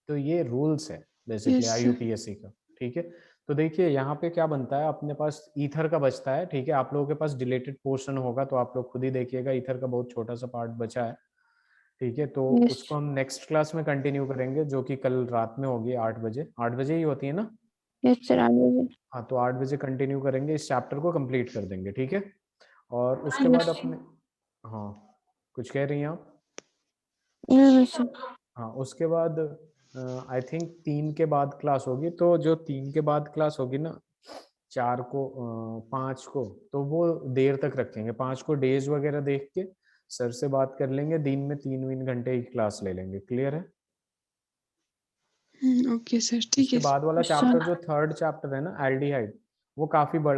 तो ये रूल्स है बेसिकली यस सर। IUPAC का, ठीक है। तो देखिए यहाँ पे क्या बनता है, अपने पास ईथर का बचता है, ठीक है। आप लोगों के पास डिलेटेड पोर्शन होगा तो आप लोग खुद ही देखिएगा, ईथर का बहुत छोटा सा पार्ट बचा है, ठीक है। तो यस उसको हम नेक्स्ट क्लास में कंटिन्यू करेंगे, जो कि कल रात में होगी 8 बजे। 8 बजे ही होती है ना? यस सर, 8 बजे। हाँ, तो 8 बजे कंटिन्यू करेंगे, इस चैप्टर को कंप्लीट कर देंगे, ठीक है। और उसके बाद अपने, हाँ कुछ कह रही हैं आप? नहीं सर। हाँ, उसके बाद आई थिंक 3 के बाद क्लास होगी। तो जो 3 के बाद क्लास होगी ना, 4 को 5 को, तो वो देर तक रखेंगे। 5 को डेज वगैरह देख के सर से बात कर लेंगे, दिन में 3 घंटे की क्लास ले लेंगे। क्लियर है? ओके सर, ठीक उसके है। बाद वाला सर चैप्टर जो थर्ड चैप्टर है ना, एल्डिहाइड, वो काफी बड़ा